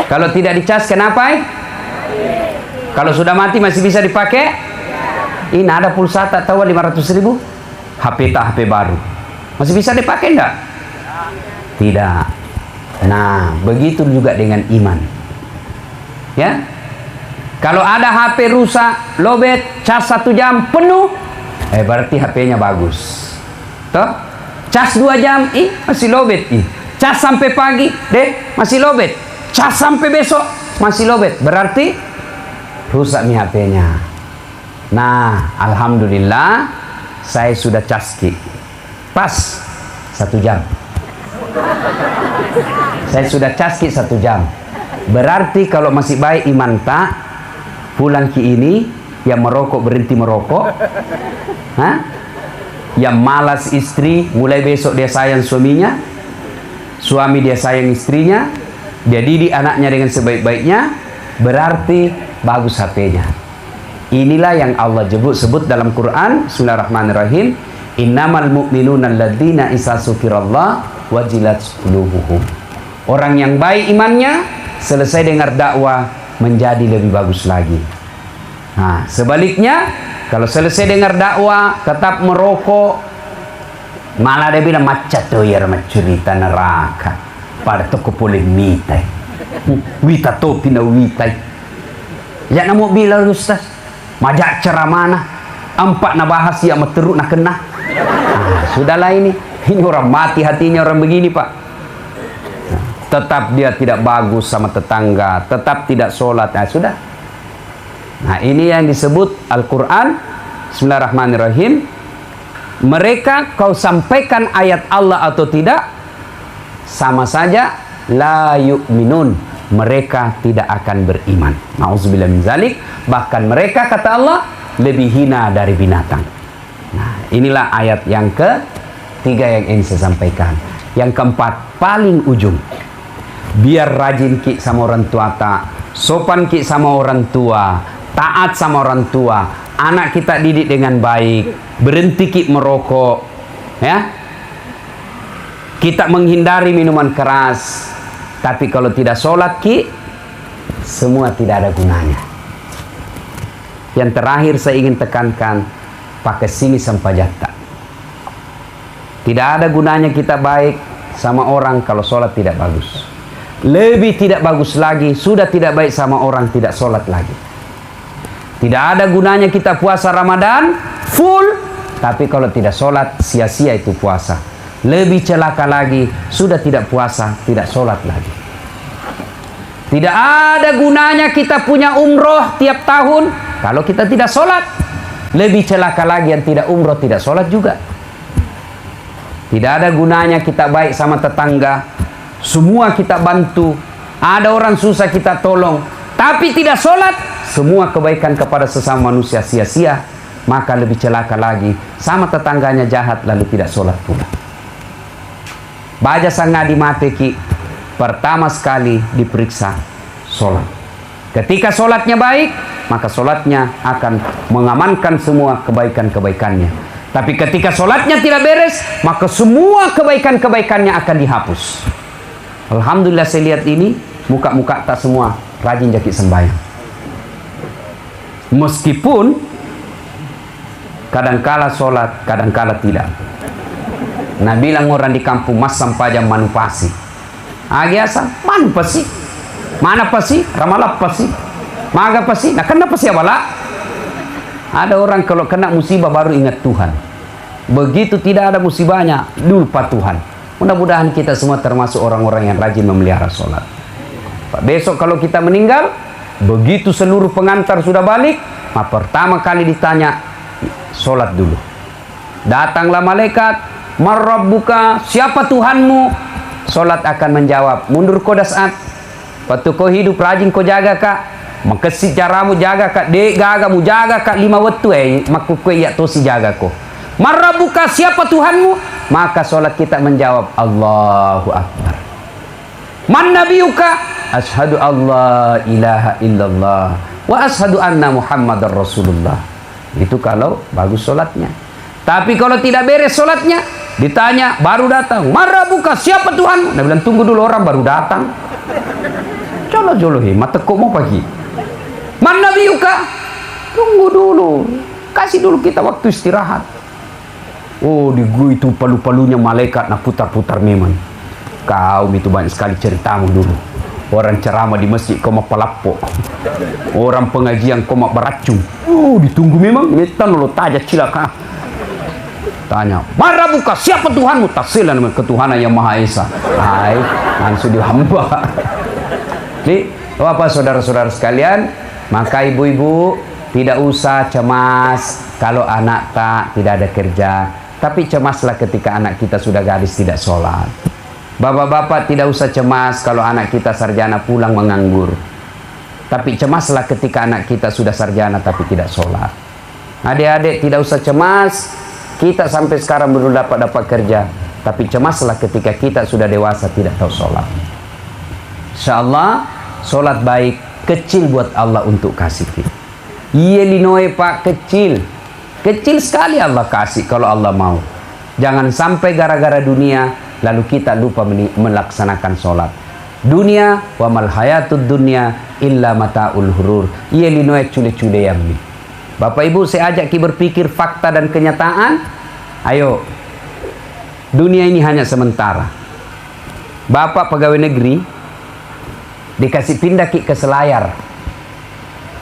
Kalau tidak dicas kenapa? Kalau sudah mati masih bisa dipakai? Ini ada pulsa tak tahu 500.000? HP tak HP baru. Masih bisa dipakai enggak? Tidak. Nah, begitu juga dengan iman. Ya? Kalau ada HP rusak, lobet, cas 1 jam penuh, berarti HP-nya bagus. Toh? Cas 2 jam, masih lobet. Cas sampai pagi, masih lobet. Cas sampai besok, masih lobet. Berarti rusak nih HP-nya. Nah, alhamdulillah saya sudah caski. Pas 1 jam. Saya sudah caski 1 jam. Berarti kalau masih baik iman tak, pulang ki ini yang merokok berhenti merokok. Hah? Yang malas istri, mulai besok dia sayang suaminya. Suami dia sayang istrinya. Dia didik anaknya dengan sebaik-baiknya. Berarti bagus HP-nya. Inilah yang Allah sebut dalam Quran. Bismillahirrahmanirrahim. Innamal mu'minuna alladzina isa dzukirallah wajilat qulubuhum. Orang yang baik imannya, selesai dengar dakwah menjadi lebih bagus lagi. Nah, sebaliknya kalau selesai dengar dakwah tetap merokok, malah dia bilang macet tuh ya cerita neraka. Pada toko boleh mitai. Wita topi na witai. Ya namo bilang Ustaz, majak ceramana, 4 na bahas ya meteruk na kena. Sudahlah ini orang mati hatinya orang begini Pak. Tetap dia tidak bagus sama tetangga, tetap tidak sholat. Nah sudah. Nah ini yang disebut Al-Quran. Bismillahirrahmanirrahim. Mereka kau sampaikan ayat Allah atau tidak, sama saja la yu'minun, mereka tidak akan beriman. Nauzubillah min zalik. Bahkan mereka kata Allah lebih hina dari binatang. Nah inilah ayat yang ketiga yang ingin saya sampaikan. Yang keempat, paling ujung, biar rajin ki sama orang tua tak, sopan ki sama orang tua, taat sama orang tua, anak kita didik dengan baik, berhenti ki merokok, ya. Kita menghindari minuman keras. Tapi kalau tidak sholat ki, semua tidak ada gunanya. Yang terakhir saya ingin tekankan, pakai sini sampajata. Tidak ada gunanya kita baik sama orang kalau sholat tidak bagus. Lebih tidak bagus lagi, sudah tidak baik sama orang tidak sholat lagi. Tidak ada gunanya kita puasa Ramadan full, tapi kalau tidak sholat sia-sia itu puasa. Lebih celaka lagi, sudah tidak puasa, tidak sholat lagi. Tidak ada gunanya kita punya umroh tiap tahun kalau kita tidak sholat. Lebih celaka lagi yang tidak umroh, tidak sholat juga. Tidak ada gunanya kita baik sama tetangga, semua kita bantu, ada orang susah kita tolong, tapi tidak sholat, semua kebaikan kepada sesama manusia sia-sia. Maka lebih celaka lagi, sama tetangganya jahat lalu tidak sholat pula. Baja sangadi mateki, pertama sekali diperiksa sholat. Ketika sholatnya baik, maka sholatnya akan mengamankan semua kebaikan-kebaikannya. Tapi ketika sholatnya tidak beres, maka semua kebaikan-kebaikannya akan dihapus. Alhamdulillah saya lihat ini, muka-muka tak semua rajin jakit sembahyang. Meskipun kadangkala sholat, kadangkala tidak. Nah bilang orang di kampung, mas sampajang manupasi. Agiasa, manupasi. Mana pasi? Ramalah pasi. Maga pasi. Nah kenapa sih abala? Ada orang kalau kena musibah baru ingat Tuhan. Begitu tidak ada musibahnya, lupa Tuhan. Mudah-mudahan kita semua termasuk orang-orang yang rajin memelihara sholat. Besok kalau kita meninggal, begitu seluruh pengantar sudah balik, pertama kali ditanya, sholat dulu. Datanglah malaikat, marrabbuka, siapa Tuhanmu? Sholat akan menjawab, mundur kau saat. Waktu kau hidup rajin kau jaga kak, makasih caramu jaga kak, dek gagamu jaga kak 5 waktu maku kau ya tosi jaga kau. Marrabbuka, siapa Tuhanmu? Maka sholat kita menjawab Allahu Akbar. Man nabiyuka, asyhadu Allah ilaha illallah wa asyhadu anna Muhammadar Rasulullah. Itu kalau bagus sholatnya. Tapi kalau tidak beres sholatnya, ditanya baru datang, marah buka siapa Tuhan? Dia bilang tunggu dulu orang baru datang. Jolo-jolo mata kok mau pagi. Mana biuka? Tunggu dulu, kasih dulu kita waktu istirahat. Oh, di gua itu palu-palunya malaikat nak putar-putar memang. Kau itu banyak sekali ceritamu dulu. Orang ceramah di masjid kau mau pelapok. Orang pengajian kau mau beracung. Oh, ditunggu memang. Metan lo tajak cilaka. Tanya, marah buka siapa Tuhanmu? Tafsilan dengan ketuhanan yang Maha Esa. Hai, langsung dihamba. Jadi, Bapak saudara-saudara sekalian, maka ibu-ibu tidak usah cemas kalau anak tidak ada kerja. Tapi cemaslah ketika anak kita sudah gadis tidak sholat. Bapak-bapak tidak usah cemas kalau anak kita sarjana pulang menganggur. Tapi cemaslah ketika anak kita sudah sarjana tapi tidak sholat. Adik-adik tidak usah cemas. Kita sampai sekarang belum dapat kerja. Tapi cemaslah ketika kita sudah dewasa tidak tahu sholat. InsyaAllah sholat baik kecil buat Allah untuk kasih kita. Iya linoe pak, kecil. Kecil sekali Allah kasih kalau Allah mau. Jangan sampai gara-gara dunia lalu kita lupa melaksanakan sholat. Dunia wa mal hayatud dunya illa mata'ul hurur. Iya linoe cule-cule yang ini. Bapak Ibu, saya ajak kita berpikir fakta dan kenyataan. Ayo, dunia ini hanya sementara. Bapak pegawai negeri dikasih pindah ke Selayar,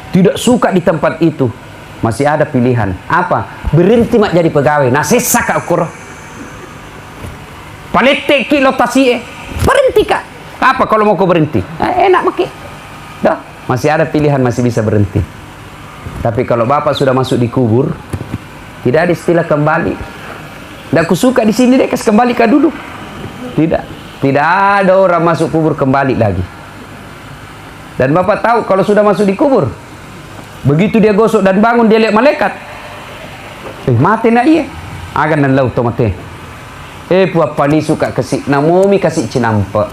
tidak suka di tempat itu, masih ada pilihan apa? Berhenti mak jadi pegawai. Nah sesak kak ukur palete ki lotasi berhenti kak. Apa kalau mau kau berhenti? Enak maki. Dah, masih ada pilihan, masih bisa berhenti. Tapi kalau bapak sudah masuk di kubur, tidak ada istilah kembali. Tidak kusuka di sini deh, kasih kembali kah dulu. Tidak, tidak ada orang masuk kubur kembali lagi. Dan bapak tahu kalau sudah masuk di kubur, begitu dia gosok dan bangun dia lihat malaikat. Mati nak iya? Agan dan laut mati. Puapa ni suka kasih namomi kasih cinampa.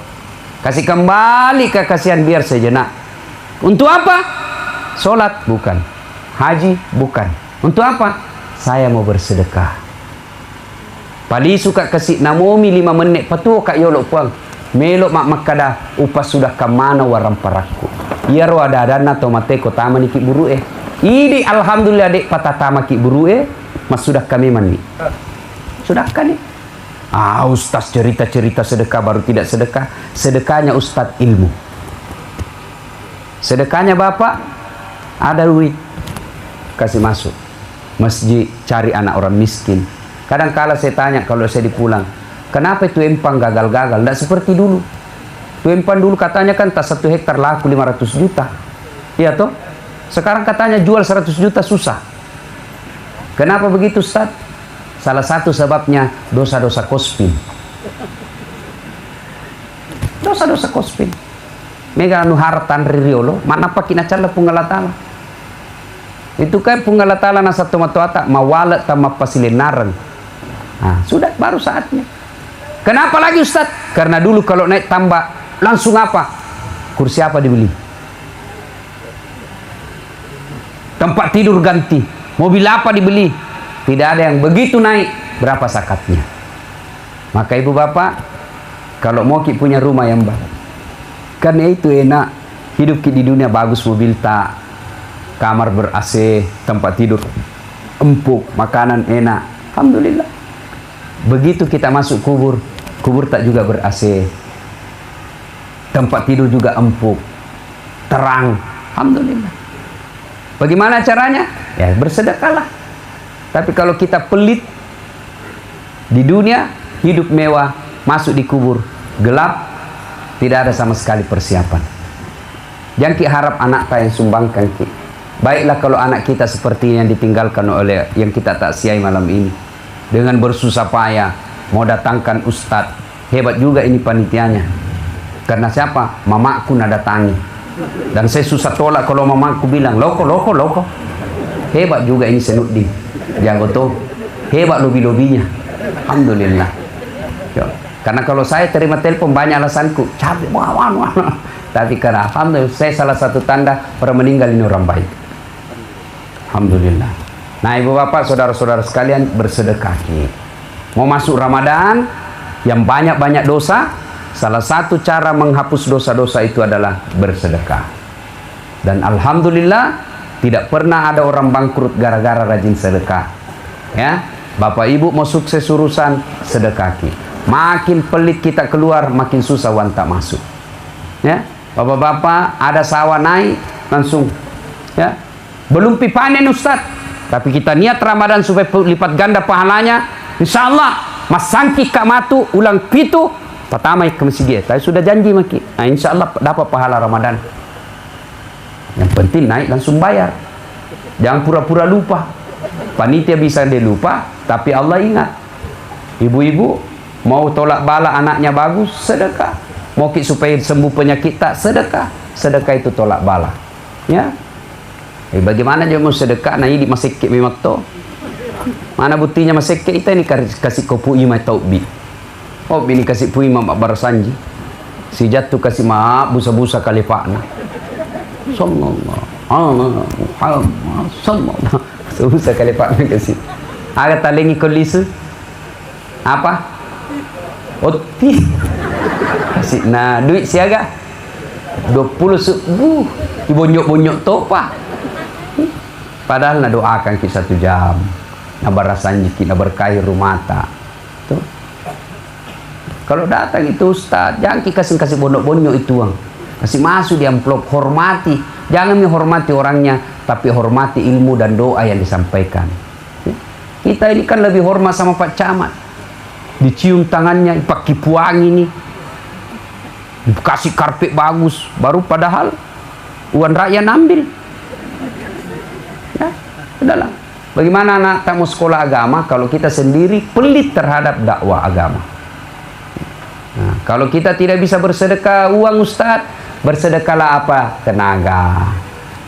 Kasih kembali ke kasihan biar sejenak. Untuk apa? Sholat bukan. Haji bukan. Untuk apa? Saya mau bersedekah. Pali suka kasih namomi 5 menit patuh kak yolok puang. Melok mak makada upas sudah kemana waram paraku. Iya ro ada dana tomate ko tama ni ki buru Ini alhamdulillah dek patatama ki buru mas sudah kami mandi. Sudah kan nih. Ustaz cerita-cerita sedekah baru tidak sedekah. Sedekahnya ustaz ilmu. Sedekahnya bapak ada duit kasih masuk masjid, cari anak orang miskin. Kadang-kala saya tanya kalau saya dipulang, kenapa itu empang gagal-gagal? Tidak seperti dulu. Itu empang dulu katanya kan tak 1 hektar laku 500 juta. Iya toh? Sekarang katanya jual 100 juta susah. Kenapa begitu Ustaz? Salah satu sebabnya dosa-dosa kospin. Dosa-dosa kospin. Mega anu haratan ririolo, mana pakai nacala punggalatala. Itu kan punggalatala nasa tomatoata mawalat tama pasilenaran. Nah, sudah baru saatnya. Kenapa lagi Ustaz? Karena dulu kalau naik tambah langsung apa? Kursi apa dibeli? Tempat tidur ganti. Mobil apa dibeli? Tidak ada yang begitu naik. Berapa zakatnya? Maka ibu bapak, kalau mau ki punya rumah yang bagus, karena itu enak. Hidup ki di dunia bagus, mobil tak, kamar ber-AC, tempat tidur empuk, makanan enak. Alhamdulillah. Begitu kita masuk kubur, kubur tak juga ber-AC, tempat tidur juga empuk, terang. Alhamdulillah. Bagaimana caranya? Ya bersedekahlah. Tapi kalau kita pelit di dunia, hidup mewah, masuk di kubur gelap, tidak ada sama sekali persiapan. Jangan ki harap anak yang sumbangkan ki. Baiklah kalau anak kita seperti yang ditinggalkan oleh yang kita taksiai malam ini, dengan bersusah payah mau datangkan ustadz. Hebat juga ini panitianya. Karena siapa? Mamaku nak datangi. Dan saya susah tolak kalau mamaku bilang loko. Hebat juga ini Senuddin. Jago tuh. Hebat lobi-lobinya. Alhamdulillah. Yo. Karena kalau saya terima telepon banyak alasanku, capek, wah. Tapi karena alhamdulillah saya salah satu tanda orang meninggal ini orang baik. Alhamdulillah. Nah ibu bapak saudara-saudara sekalian, bersedekah. Mau masuk Ramadan yang banyak-banyak dosa, salah satu cara menghapus dosa-dosa itu adalah bersedekah. Dan alhamdulillah tidak pernah ada orang bangkrut gara-gara rajin sedekah. Ya, bapak ibu mau sukses urusan, sedekah. Makin pelit kita keluar, makin susah wanita masuk. Ya, bapak-bapak ada sawah naik langsung. Ya, belum panen Ustaz, tapi kita niat Ramadan supaya lipat ganda pahalanya. Insya Allah mas sangki kak matu ulang pitu pertama ke masjid. Tapi sudah janji maki. Nah, insya Allah dapat pahala Ramadan. Yang penting naik langsung bayar. Jangan pura-pura lupa. Panitia bisa dia lupa, tapi Allah ingat. Ibu-ibu mau tolak bala anaknya bagus, sedekah. Mau supaya sembuh penyakit tak, sedekah. Sedekah itu tolak bala. Ya. Bagaimana dia mau sedekah? Nah ini masih kek memang to. Mana buktinya masih kek? Kita ini kasih kopu ima taubi. Oh ini kasih pui mak barasanji. Si jatuh kasih maaf busa-busa kali pakna. Sallallahu alaihi Muhammad sallallahu. Busa kali pakna kasih. Ada talengi kolisu. Apa? Oti kasih nah duit siaga 20.000 dibonyok-bonyok topa, padahal nak doakan kita 1 jam nak barasanji kita berkahi rumah tak tuh. Kalau datang itu Ustaz jangan kasih bonyok-bonyok itu uang, kasih masuk di amplop. Hormati, jangan menghormati orangnya tapi hormati ilmu dan doa yang disampaikan. Kita ini kan lebih hormat sama Pak Camat, dicium tangannya, pakai puang ini, dikasih karpet bagus, baru padahal uang rakyat ambil. Ya, udahlah. Bagaimana anak tak mau sekolah agama kalau kita sendiri pelit terhadap dakwah agama? Nah, kalau kita tidak bisa bersedekah uang Ustaz, bersedekahlah apa? Tenaga.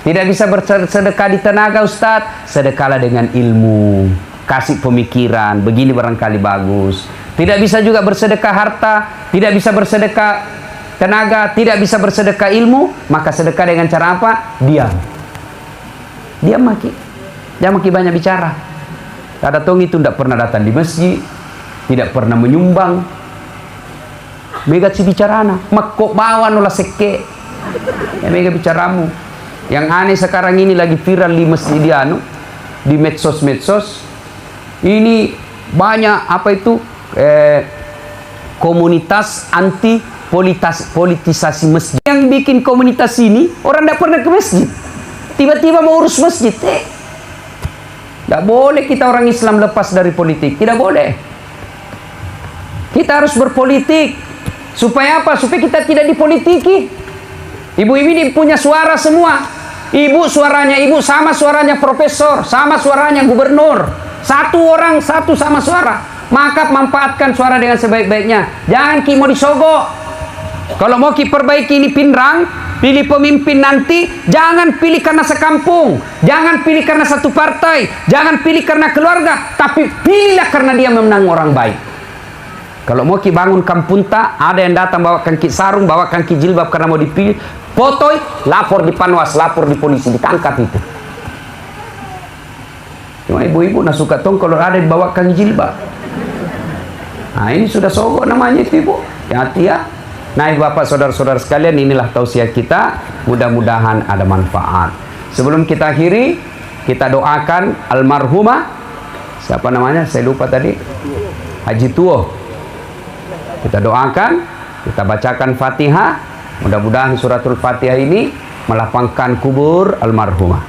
Tidak bisa bersedekah di tenaga Ustaz, sedekahlah dengan ilmu. Kasih pemikiran, begini barangkali bagus. Tidak bisa juga bersedekah harta, tidak bisa bersedekah tenaga, tidak bisa bersedekah ilmu, maka sedekah dengan cara apa? Diam. Diam maki. Jangan maki banyak bicara. Ada tong itu tidak pernah datang di masjid, tidak pernah menyumbang. Mega si bicarana, makok bawa nula seke. Ya mega bicaramu. Yang aneh sekarang ini lagi viral di masjid di medsos. Ini banyak apa itu komunitas anti politisasi masjid. Yang bikin komunitas ini orang tidak pernah ke masjid, tiba-tiba mau urus masjid. Tidak boleh kita orang Islam lepas dari politik, tidak boleh. Kita harus berpolitik. Supaya apa? Supaya kita tidak dipolitiki. Ibu-ibu ini punya suara semua. Ibu suaranya ibu sama suaranya profesor, sama suaranya gubernur. Satu orang, satu sama suara. Maka manfaatkan suara dengan sebaik-baiknya. Jangan ki mau disogok. Kalau mau ki perbaiki ini pinrang, pilih pemimpin nanti, jangan pilih karena sekampung. Jangan pilih karena satu partai. Jangan pilih karena keluarga. Tapi pilihlah karena dia memenang orang baik. Kalau mau ki bangun kampung tak, ada yang datang bawa kaki sarung, bawa kaki jilbab karena mau dipilih. Potoi, lapor di Panwas, lapor di polisi, ditangkap itu. Cuma ibu-ibu nak suka tong kalau ada dibawakan jilbab. Nah ini sudah sogok namanya itu ibu. Hati-hati ya. Nah bapak saudara-saudara sekalian, inilah tausiah kita. Mudah-mudahan ada manfaat. Sebelum kita akhiri, kita doakan almarhumah. Siapa namanya? Saya lupa tadi. Haji Tuo. Kita doakan, kita bacakan Fatihah. Mudah-mudahan suratul Fatihah ini melapangkan kubur almarhumah.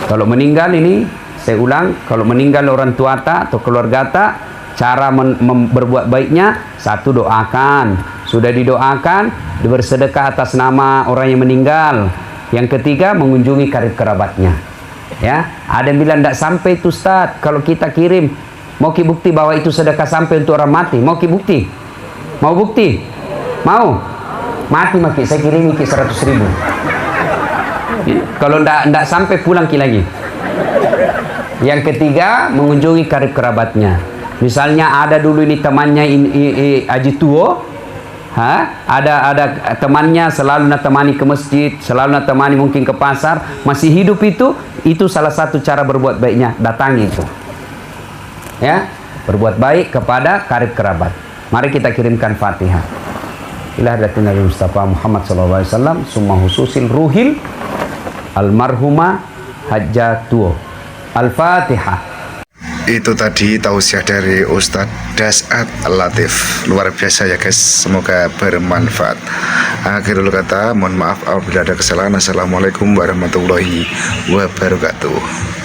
Kalau meninggal ini, saya ulang, kalau meninggal orang tua tak atau keluarga tak, cara berbuat baiknya, satu doakan. Sudah didoakan, bersedekah atas nama orang yang meninggal. Yang ketiga, mengunjungi karib kerabatnya. Ya, ada yang bilang tidak sampai itu Ustaz. Kalau kita kirim, mau ki bukti bahwa itu sedekah sampai untuk orang mati. Mau ki bukti? Mau bukti? Mau? Mati maki, saya kirim ki 100.000. Kalau tidak sampai pulang ki lagi. Yang ketiga, mengunjungi karib kerabatnya. Misalnya ada dulu ini temannya Aji Tuo, ada temannya selalu temani ke masjid, selalu temani mungkin ke pasar, masih hidup itu salah satu cara berbuat baiknya, datangi itu. Ya, berbuat baik kepada karib kerabat. Mari kita kirimkan Fatihah. Ila hadratin Nabi Mustafa Muhammad SAW, summa hususil ruhil almarhumah Hajjatuo. Al-Fatihah. Itu tadi tausiah dari Ustadz Dasat Latif. Luar biasa ya guys, semoga bermanfaat. Akhirul kata, mohon maaf apabila ada kesalahan. Assalamualaikum warahmatullahi wabarakatuh.